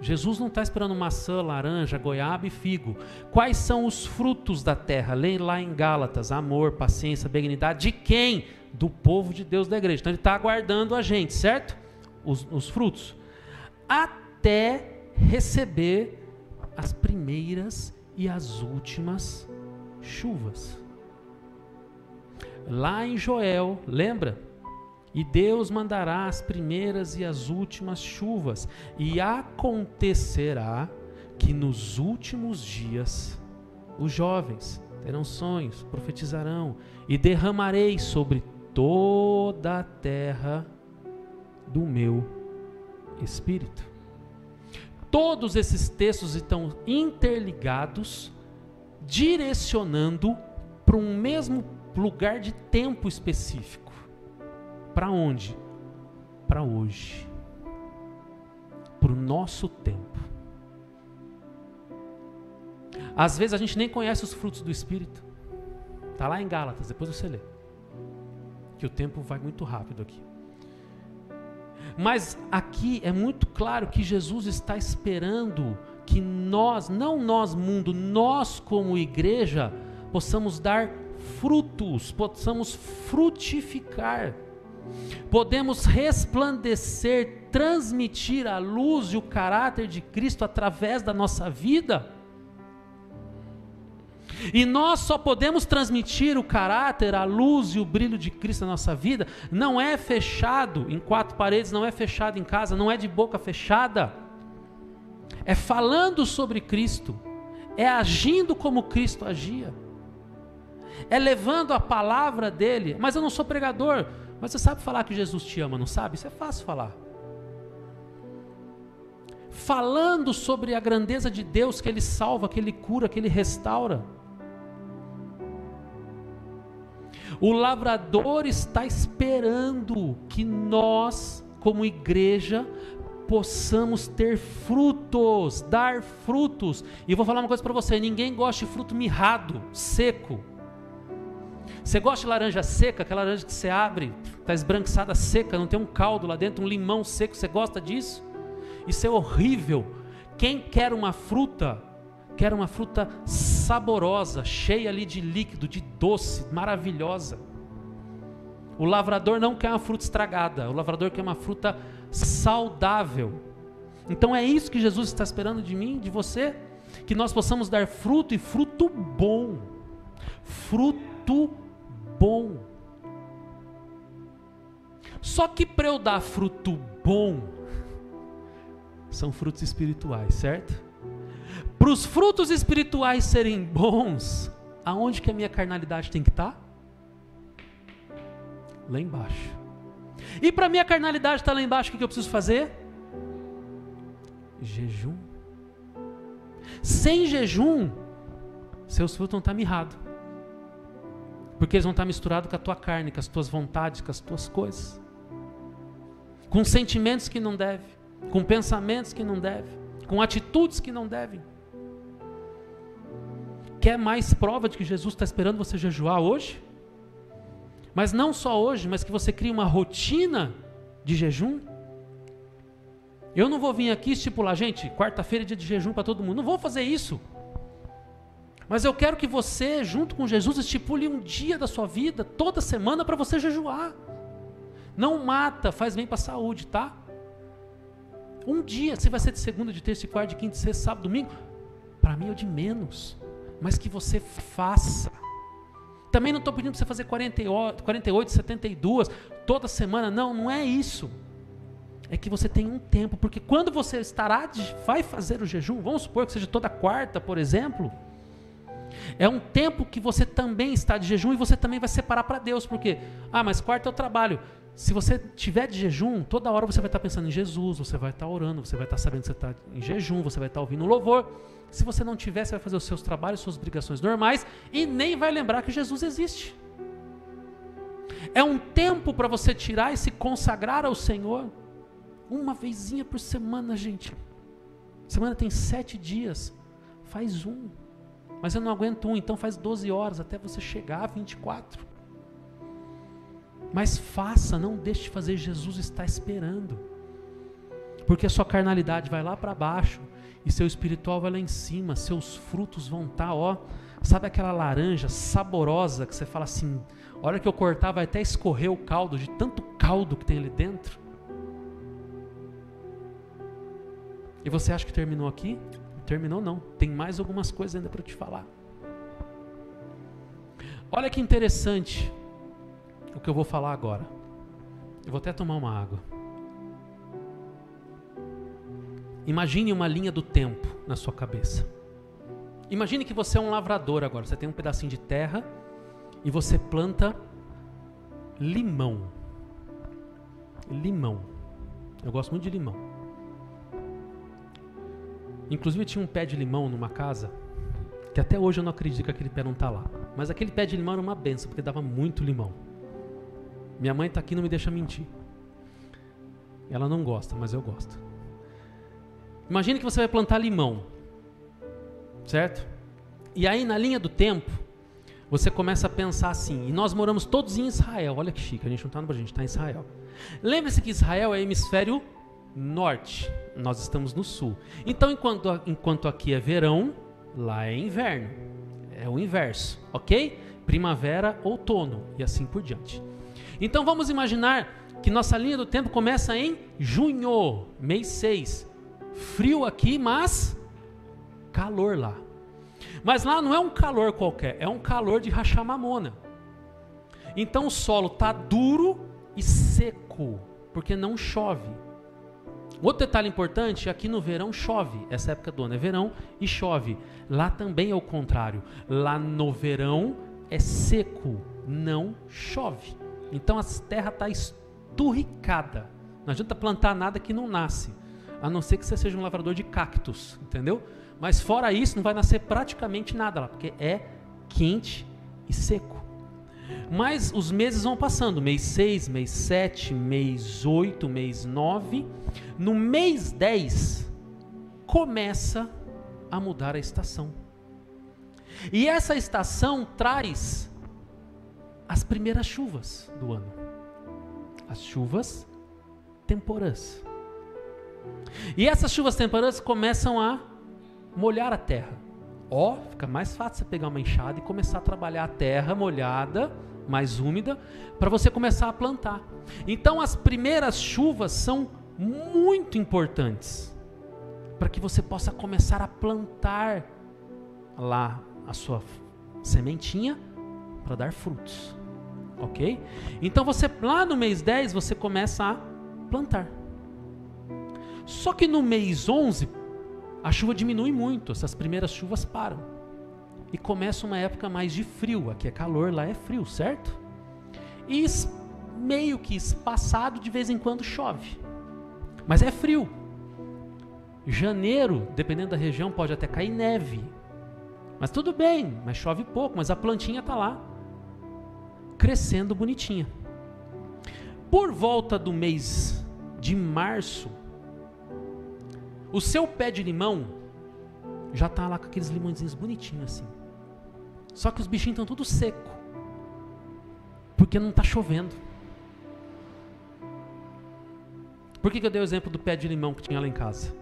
Jesus não está esperando maçã, laranja, goiaba e figo. Quais são os frutos da terra? Leia lá em Gálatas: amor, paciência, benignidade. De quem? Do povo de Deus da igreja. Então ele está aguardando a gente, certo? Os frutos. Até receber as primeiras e as últimas chuvas. Lá em Joel, lembra? E Deus mandará as primeiras e as últimas chuvas, e acontecerá que nos últimos dias os jovens terão sonhos, profetizarão, e derramarei sobre toda a terra do meu Espírito. Todos esses textos estão interligados, direcionando para um mesmo lugar de tempo específico. Para onde? Para hoje. Para o nosso tempo. Às vezes a gente nem conhece os frutos do Espírito. Está lá em Gálatas, depois você lê. Que o tempo vai muito rápido aqui. Mas aqui é muito claro que Jesus está esperando que nós, não nós mundo, nós como igreja, possamos dar frutos, possamos frutificar. Podemos resplandecer, transmitir a luz e o caráter de Cristo através da nossa vida. E nós só podemos transmitir o caráter, a luz e o brilho de Cristo na nossa vida. Não é fechado em quatro paredes, não é fechado em casa, não é de boca fechada. É falando sobre Cristo, é agindo como Cristo agia, é levando a palavra dele. Mas eu não sou pregador. Mas você sabe falar que Jesus te ama, não sabe? Isso é fácil falar. Falando sobre a grandeza de Deus, que Ele salva, que Ele cura, que Ele restaura. O lavrador está esperando que nós, como igreja, possamos ter frutos, dar frutos. E eu vou falar uma coisa para você: ninguém gosta de fruto mirrado, seco. Você gosta de laranja seca, aquela laranja que você abre, está esbranquiçada, seca, não tem um caldo lá dentro, um limão seco, você gosta disso? Isso é horrível. Quem quer uma fruta saborosa, cheia ali de líquido, de doce, maravilhosa. O lavrador não quer uma fruta estragada, o lavrador quer uma fruta saudável. Então é isso que Jesus está esperando de mim, de você, que nós possamos dar fruto, e fruto bom. Fruto bom. Só que para eu dar fruto bom, são frutos espirituais, certo? Para os frutos espirituais serem bons, aonde que a minha carnalidade tem que estar? Lá embaixo. E para a minha carnalidade estar lá embaixo, o que eu preciso fazer? Jejum. Sem jejum, seus frutos vão estar mirrados. Porque eles vão estar misturados com a tua carne, com as tuas vontades, com as tuas coisas. Com sentimentos que não devem, com pensamentos que não devem, com atitudes que não devem. Quer mais prova de que Jesus está esperando você jejuar hoje? Mas não só hoje, mas que você crie uma rotina de jejum. Eu não vou vir aqui estipular, gente, quarta-feira é dia de jejum para todo mundo. Não vou fazer isso. Mas eu quero que você, junto com Jesus, estipule um dia da sua vida, toda semana, para você jejuar. Não mata, faz bem para a saúde, tá? Um dia, se vai ser de segunda, de terça, de quarta, de quinta, de sexta, sábado, domingo, para mim é o de menos. Mas que você faça. Também não estou pedindo para você fazer 48, 72, toda semana. Não, não é isso. É que você tem um tempo, porque quando você vai fazer o jejum, vamos supor que seja toda quarta, por exemplo, é um tempo que você também está de jejum e você também vai separar para Deus, porque, mas quarta é o trabalho. Se você tiver de jejum, toda hora você vai estar pensando em Jesus, você vai estar orando, você vai estar sabendo que você está em jejum, você vai estar ouvindo um louvor. Se você não tiver, você vai fazer os seus trabalhos, suas obrigações normais e nem vai lembrar que Jesus existe. É um tempo para você tirar e se consagrar ao Senhor. Uma vezinha por semana, gente. Semana tem 7 dias. Faz um. Mas eu não aguento um, então faz 12 horas até você chegar a 24. Mas faça, não deixe de fazer, Jesus está esperando. Porque a sua carnalidade vai lá para baixo e seu espiritual vai lá em cima, seus frutos vão estar, ó, sabe aquela laranja saborosa que você fala assim, a hora que eu cortar vai até escorrer o caldo, de tanto caldo que tem ali dentro. E você acha que terminou aqui? Não terminou não, tem mais algumas coisas ainda para te falar. Olha que interessante o que eu vou falar agora. Eu vou até tomar uma água. Imagine uma linha do tempo na sua cabeça. Imagine que você é um lavrador agora. Você tem um pedacinho de terra e você planta limão. Limão. Eu gosto muito de limão. Inclusive tinha um pé de limão numa casa que até hoje eu não acredito que aquele pé não está lá. Mas aquele pé de limão era uma benção, porque dava muito limão. Minha mãe está aqui e não me deixa mentir. Ela não gosta, mas eu gosto. Imagine que você vai plantar limão, certo? E aí na linha do tempo, você começa a pensar assim, e nós moramos todos em Israel, olha que chique, a gente não está no Brasil, a gente está em Israel. Lembre-se que Israel é hemisfério norte, nós estamos no sul. Então enquanto aqui é verão, lá é inverno, é o inverso, ok? Primavera, outono e assim por diante. Então vamos imaginar que nossa linha do tempo começa em junho, mês 6. Frio aqui, mas calor lá. Mas lá não é um calor qualquer, é um calor de rachar mamona. Então o solo está duro e seco, porque não chove. Outro detalhe importante, aqui no verão chove, essa época do ano é verão e chove. Lá também é o contrário, lá no verão é seco, não chove. Então a terra está esturricada, não adianta plantar nada que não nasce. A não ser que você seja um lavrador de cactos, entendeu? Mas fora isso, não vai nascer praticamente nada lá, porque é quente e seco. Mas os meses vão passando, mês 6, mês 7, mês 8, mês 9. No mês 10, começa a mudar a estação. E essa estação traz as primeiras chuvas do ano. As chuvas temporãs. E essas chuvas temporãs começam a molhar a terra. Ó, fica mais fácil você pegar uma enxada e começar a trabalhar a terra molhada, mais úmida, para você começar a plantar. Então as primeiras chuvas são muito importantes para que você possa começar a plantar lá a sua sementinha para dar frutos. Ok? Então você, lá no mês 10, você começa a plantar. Só que no mês 11, a chuva diminui muito, essas primeiras chuvas param. E começa uma época mais de frio, aqui é calor, lá é frio, certo? E meio que espaçado, de vez em quando chove. Mas é frio. Janeiro, dependendo da região, pode até cair neve. Mas tudo bem, mas chove pouco, mas a plantinha está lá, crescendo bonitinha. Por volta do mês de março, o seu pé de limão já está lá com aqueles limõezinhos bonitinhos assim. Só que os bichinhos estão tudo seco, porque não está chovendo. Por que eu dei o exemplo do pé de limão que tinha lá em casa?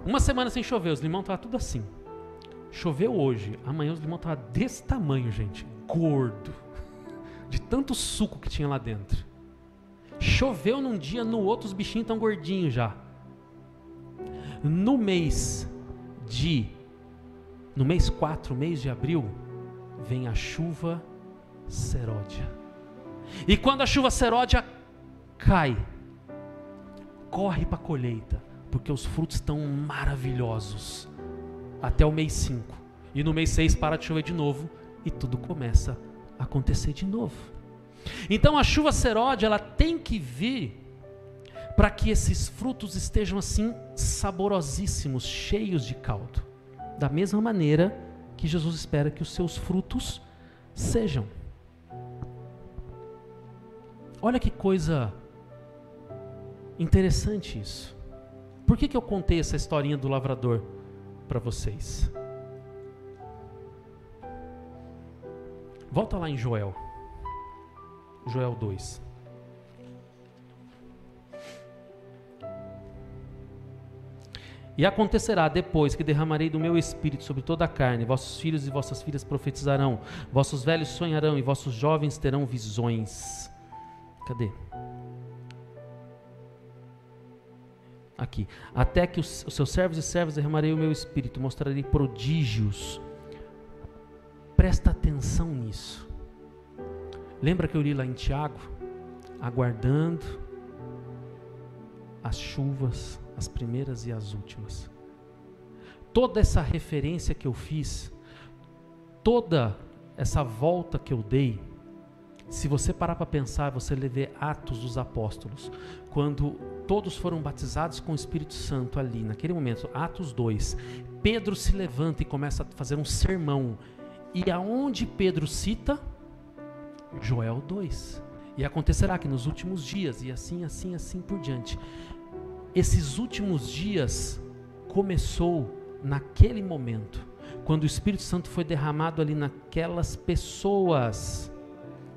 Uma semana sem chover, os limões estavam tudo assim. Choveu hoje, amanhã os limões estavam desse tamanho, gente, gordo, de tanto suco que tinha lá dentro. Choveu num dia, no outro os bichinhos estão gordinhos já. No mês 4, mês de abril, vem a chuva seródia. E quando a chuva seródia cai, corre para a colheita, porque os frutos estão maravilhosos. Até o mês 5. E no mês 6 para de chover de novo e tudo começa a acontecer de novo. Então a chuva seródia, ela tem que vir para que esses frutos estejam assim saborosíssimos, cheios de caldo. Da mesma maneira que Jesus espera que os seus frutos sejam. Olha que coisa interessante isso. Por que eu contei essa historinha do lavrador para vocês? Volta lá em Joel 2. E acontecerá depois que derramarei do meu espírito sobre toda a carne, vossos filhos e vossas filhas profetizarão, vossos velhos sonharão e vossos jovens terão visões. Cadê? Aqui. Até que os seus servos e servas derramarei o meu espírito, mostrarei prodígios. Presta atenção nisso. Lembra que eu li lá em Tiago? Aguardando as chuvas, as primeiras e as últimas. Toda essa referência que eu fiz, toda essa volta que eu dei, se você parar para pensar, você lê Atos dos Apóstolos, quando todos foram batizados com o Espírito Santo ali, naquele momento, Atos 2, Pedro se levanta e começa a fazer um sermão, e aonde Pedro cita? Joel 2, e acontecerá que nos últimos dias, e assim por diante. Esses últimos dias começou naquele momento, quando o Espírito Santo foi derramado ali naquelas pessoas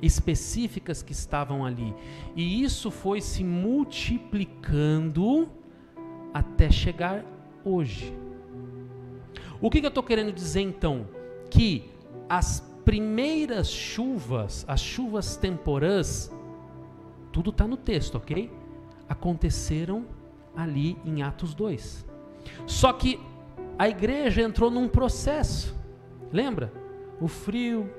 específicas que estavam ali, e isso foi se multiplicando até chegar hoje. O que eu estou querendo dizer então? Que as primeiras chuvas, as chuvas temporãs, tudo está no texto, ok? Aconteceram ali em Atos 2. Só que a igreja entrou num processo. Lembra? O frio,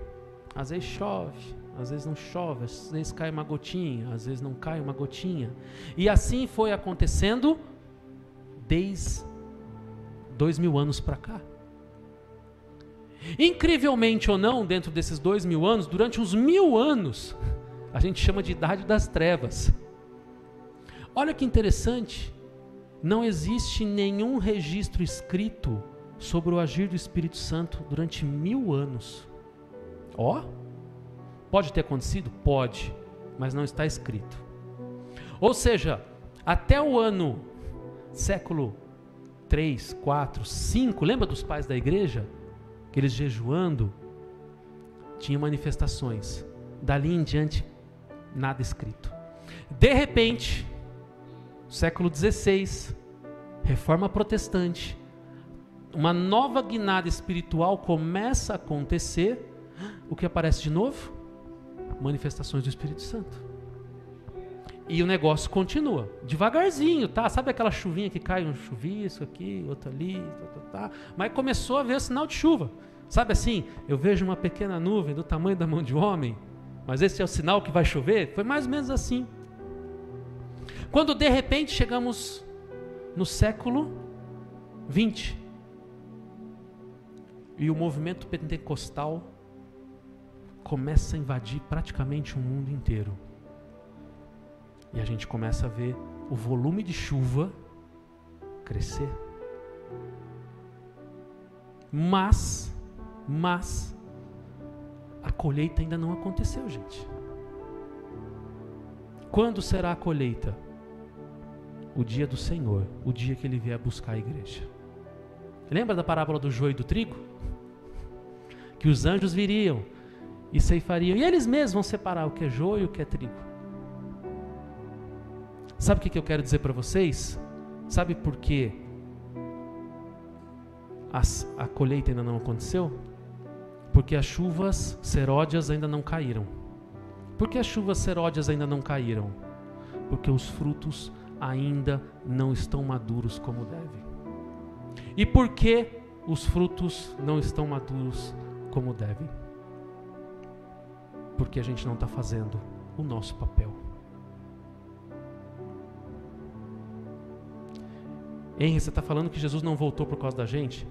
às vezes chove, às vezes não chove, às vezes cai uma gotinha, às vezes não cai uma gotinha. E assim foi acontecendo desde 2000 anos para cá. Incrivelmente ou não, dentro desses 2000 anos, durante uns 1000 anos, a gente chama de idade das trevas. Olha que interessante, não existe nenhum registro escrito sobre o agir do Espírito Santo durante 1000 anos. Pode ter acontecido? Pode, mas não está escrito. Ou seja, até o ano, século 3, 4, 5, lembra dos pais da igreja? Que eles jejuando, tinha manifestações. Dali em diante, nada escrito. De repente, século 16, reforma protestante, uma nova guinada espiritual começa a acontecer. O que aparece de novo? Manifestações do Espírito Santo. E o negócio continua, devagarzinho, tá? Sabe aquela chuvinha que cai, um chuvisco aqui, outro ali, tá? Mas começou a ver o sinal de chuva. Sabe assim, eu vejo uma pequena nuvem do tamanho da mão de um homem, mas esse é o sinal que vai chover? Foi mais ou menos assim. Quando de repente chegamos no século 20, e o movimento pentecostal começa a invadir praticamente o mundo inteiro. E a gente começa a ver o volume de chuva crescer. Mas a colheita ainda não aconteceu, gente. Quando será a colheita? O dia do Senhor, o dia que Ele vier buscar a igreja. Lembra da parábola do joio e do trigo? Que os anjos viriam e ceifariam, e eles mesmos vão separar o que é joio e o que é trigo. Sabe o que eu quero dizer para vocês? Sabe por que a colheita ainda não aconteceu? Porque as chuvas seródias ainda não caíram. Por que as chuvas seródias ainda não caíram? Porque os frutos ainda não estão maduros como devem. E por que os frutos não estão maduros como devem? Porque a gente não está fazendo o nosso papel. Henry, você está falando que Jesus não voltou por causa da gente?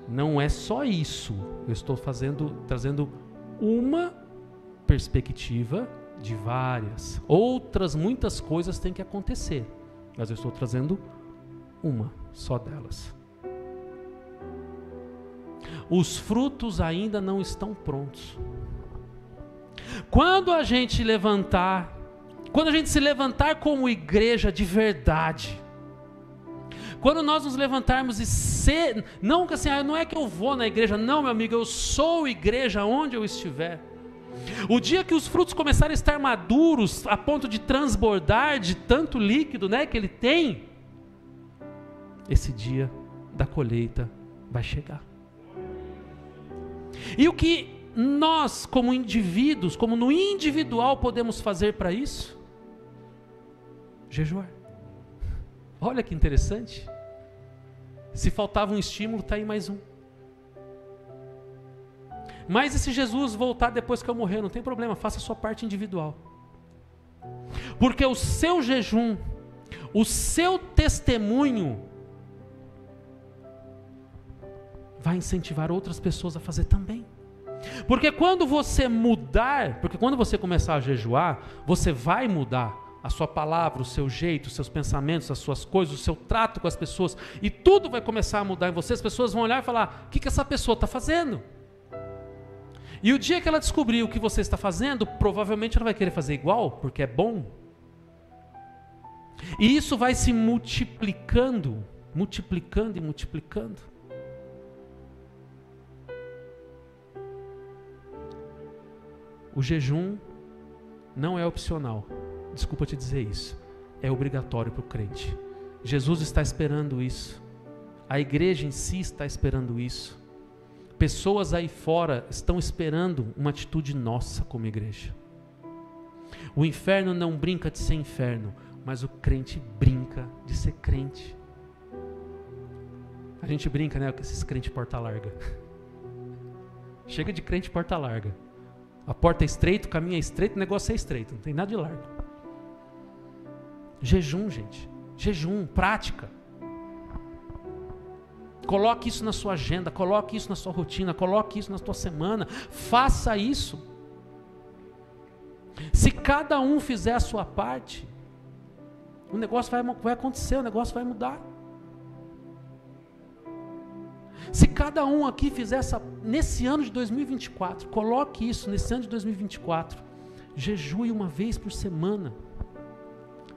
Não é só isso. Eu estou trazendo uma perspectiva de várias. Outras, muitas coisas têm que acontecer. Mas eu estou trazendo uma só delas. Os frutos ainda não estão prontos. Quando a gente se levantar como igreja de verdade, quando nós nos levantarmos e ser, não que assim, não é que eu vou na igreja, não, meu amigo, eu sou igreja onde eu estiver. O dia que os frutos começarem a estar maduros, a ponto de transbordar de tanto líquido, né, que ele tem, esse dia da colheita vai chegar. E o que nós, como indivíduos, como no individual, podemos fazer para isso? Jejuar. Olha que interessante. Se faltava um estímulo, está aí mais um. Mas e se Jesus voltar depois que eu morrer? Não tem problema, faça a sua parte individual. Porque o seu jejum, o seu testemunho, vai incentivar outras pessoas a fazer também. Porque quando você mudar, porque quando você começar a jejuar, você vai mudar a sua palavra, o seu jeito, os seus pensamentos, as suas coisas, o seu trato com as pessoas, e tudo vai começar a mudar em você. As pessoas vão olhar e falar: o que essa pessoa está fazendo? E o dia que ela descobrir o que você está fazendo, provavelmente ela vai querer fazer igual, porque é bom. E isso vai se multiplicando, multiplicando e multiplicando. O jejum não é opcional. Desculpa te dizer isso. É obrigatório para o crente. Jesus está esperando isso. A igreja em si está esperando isso. Pessoas aí fora estão esperando uma atitude nossa como igreja. O inferno não brinca de ser inferno, mas o crente brinca de ser crente. A gente brinca, né, com esses crentes porta larga. Chega de crente porta larga. A porta é estreita, o caminho é estreito, o negócio é estreito, não tem nada de largo. Jejum, gente. Jejum, prática. Coloque isso na sua agenda, coloque isso na sua rotina, coloque isso na sua semana. Faça isso. Se cada um fizer a sua parte, o negócio vai acontecer, o negócio vai mudar. Se cada um aqui fizer nesse ano de 2024, coloque isso nesse ano de 2024, jejue uma vez por semana.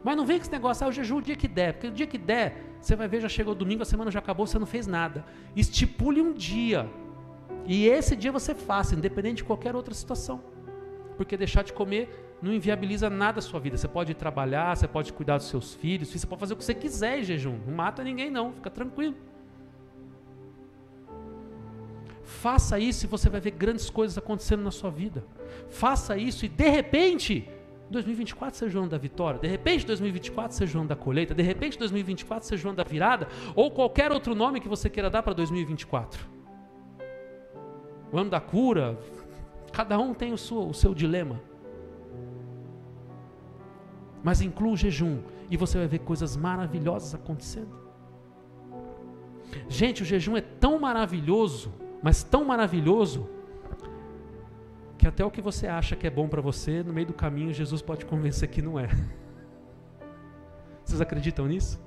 Mas não vem com esse negócio, eu jejuo o dia que der, porque o dia que der, você vai ver, já chegou o domingo, a semana já acabou, você não fez nada. Estipule um dia, e esse dia você faça, independente de qualquer outra situação, porque deixar de comer não inviabiliza nada a sua vida. Você pode ir trabalhar, você pode cuidar dos seus filhos, você pode fazer o que você quiser em jejum, não mata ninguém não, fica tranquilo. Faça isso e você vai ver grandes coisas acontecendo na sua vida. Faça isso e de repente 2024 seja o ano da vitória, de repente 2024 seja o ano da colheita, de repente 2024 seja o ano da virada, ou qualquer outro nome que você queira dar para 2024. O ano da cura, cada um tem o seu dilema. Mas inclua o jejum e você vai ver coisas maravilhosas acontecendo. Gente, o jejum é tão maravilhoso, mas tão maravilhoso, que até o que você acha que é bom para você, no meio do caminho, Jesus pode convencer que não é. Vocês acreditam nisso?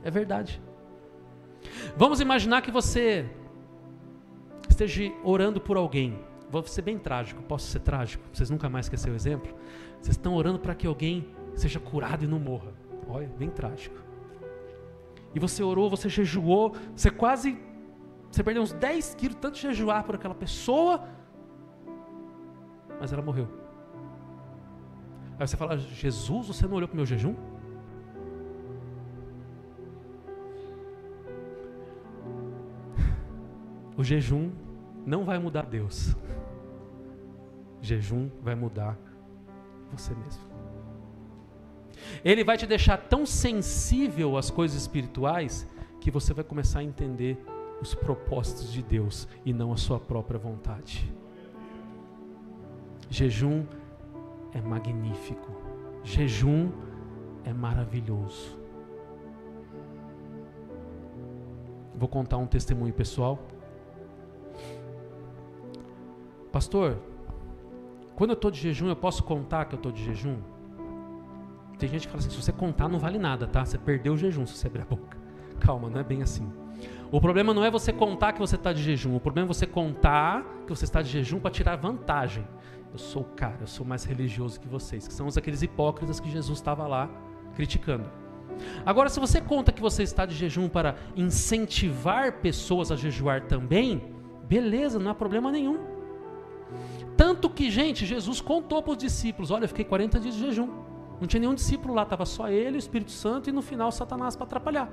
É verdade. Vamos imaginar que você esteja orando por alguém. Vou ser bem trágico, posso ser trágico? Vocês nunca mais esqueceram o exemplo? Vocês estão orando para que alguém seja curado e não morra. Olha, bem trágico. E você orou, você jejuou, você perdeu uns 10 quilos, tanto jejuar por aquela pessoa, mas ela morreu. Aí você fala: Jesus, você não olhou para o meu jejum? O jejum não vai mudar Deus. O jejum vai mudar você mesmo. Ele vai te deixar tão sensível às coisas espirituais que você vai começar a entender os propósitos de Deus e não a sua própria vontade. Jejum é magnífico. Jejum é maravilhoso. Vou contar um testemunho pessoal. Pastor, quando eu estou de jejum, eu posso contar que eu estou de jejum? Tem gente que fala assim: se você contar não vale nada, tá? Você perdeu o jejum se você abrir a boca. Calma, não é bem assim. O problema não é você contar que você está de jejum. O problema é você contar que você está de jejum para tirar vantagem. Eu sou o cara, eu sou mais religioso que vocês, que são aqueles hipócritas que Jesus estava lá criticando. Agora, se você conta que você está de jejum para incentivar pessoas a jejuar também, beleza, não há problema nenhum. Tanto que, gente, Jesus contou para os discípulos: olha, eu fiquei 40 dias de jejum. Não tinha nenhum discípulo lá, estava só ele, o Espírito Santo e no final Satanás para atrapalhar.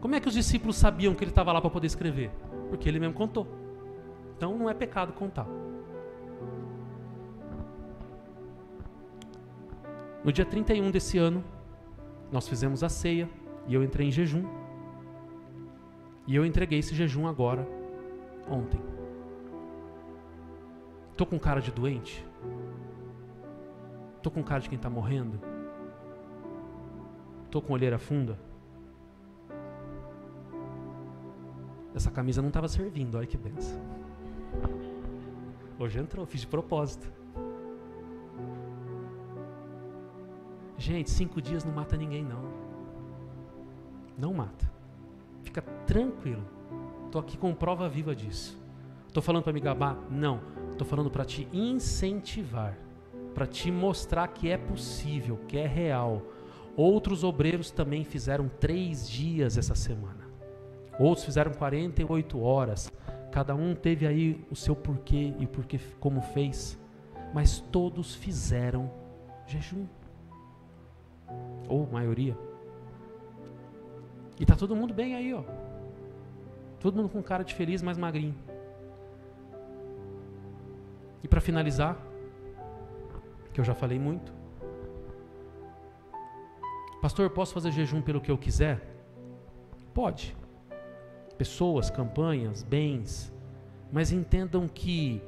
Como é que os discípulos sabiam que ele estava lá para poder escrever? Porque ele mesmo contou. Então não é pecado contar. No dia 31 desse ano, nós fizemos a ceia e eu entrei em jejum. E eu entreguei esse jejum agora, ontem. Estou com cara de doente? Estou com cara de quem está morrendo? Estou com olheira funda? Essa camisa não estava servindo, olha que benção. Hoje entrou, fiz de propósito. Gente, 5 dias não mata ninguém não. Não mata. Fica tranquilo. Estou aqui com prova viva disso. Estou falando para me gabar? Não. Estou falando para te incentivar. Para te mostrar que é possível, que é real. Outros obreiros também fizeram 3 dias essa semana. Outros fizeram 48 horas. Cada um teve aí o seu porquê e porquê como fez. Mas todos fizeram jejum. Ou maioria. E tá todo mundo bem aí, ó. Todo mundo com cara de feliz, mais magrinho. E para finalizar, que eu já falei muito. Pastor, posso fazer jejum pelo que eu quiser? Pode. Pessoas, campanhas, bens. Mas entendam que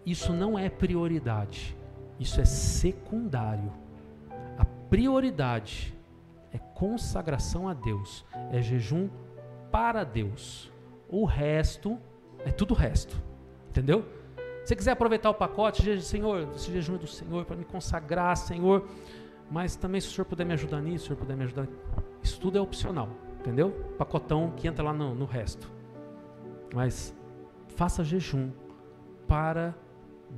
isso não é prioridade. Isso é secundário. A prioridade é consagração a Deus. É jejum para Deus. O resto é tudo resto. Entendeu? Se você quiser aproveitar o pacote, Senhor, esse jejum é do Senhor para me consagrar, Senhor. Mas também se o Senhor puder me ajudar nisso, se o Senhor puder me ajudar. Isso tudo é opcional. Entendeu? Pacotão que entra lá no resto. Mas faça jejum para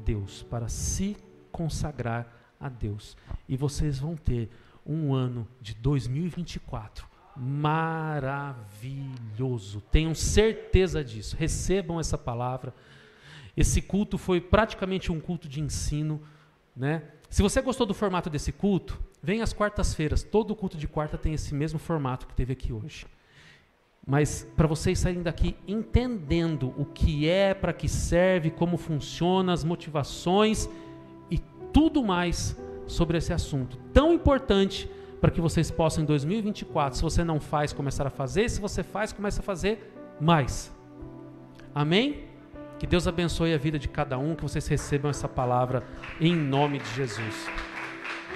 Deus, para se consagrar a Deus. E vocês vão ter um ano de 2024 maravilhoso. Tenham certeza disso. Recebam essa palavra. Esse culto foi praticamente um culto de ensino, né? Se você gostou do formato desse culto, vem às quartas-feiras. Todo culto de quarta tem esse mesmo formato que teve aqui hoje. Mas para vocês saírem daqui entendendo o que é, para que serve, como funciona, as motivações e tudo mais sobre esse assunto tão importante para que vocês possam em 2024, se você não faz, começar a fazer, se você faz, comece a fazer mais. Amém? Que Deus abençoe a vida de cada um, que vocês recebam essa palavra em nome de Jesus.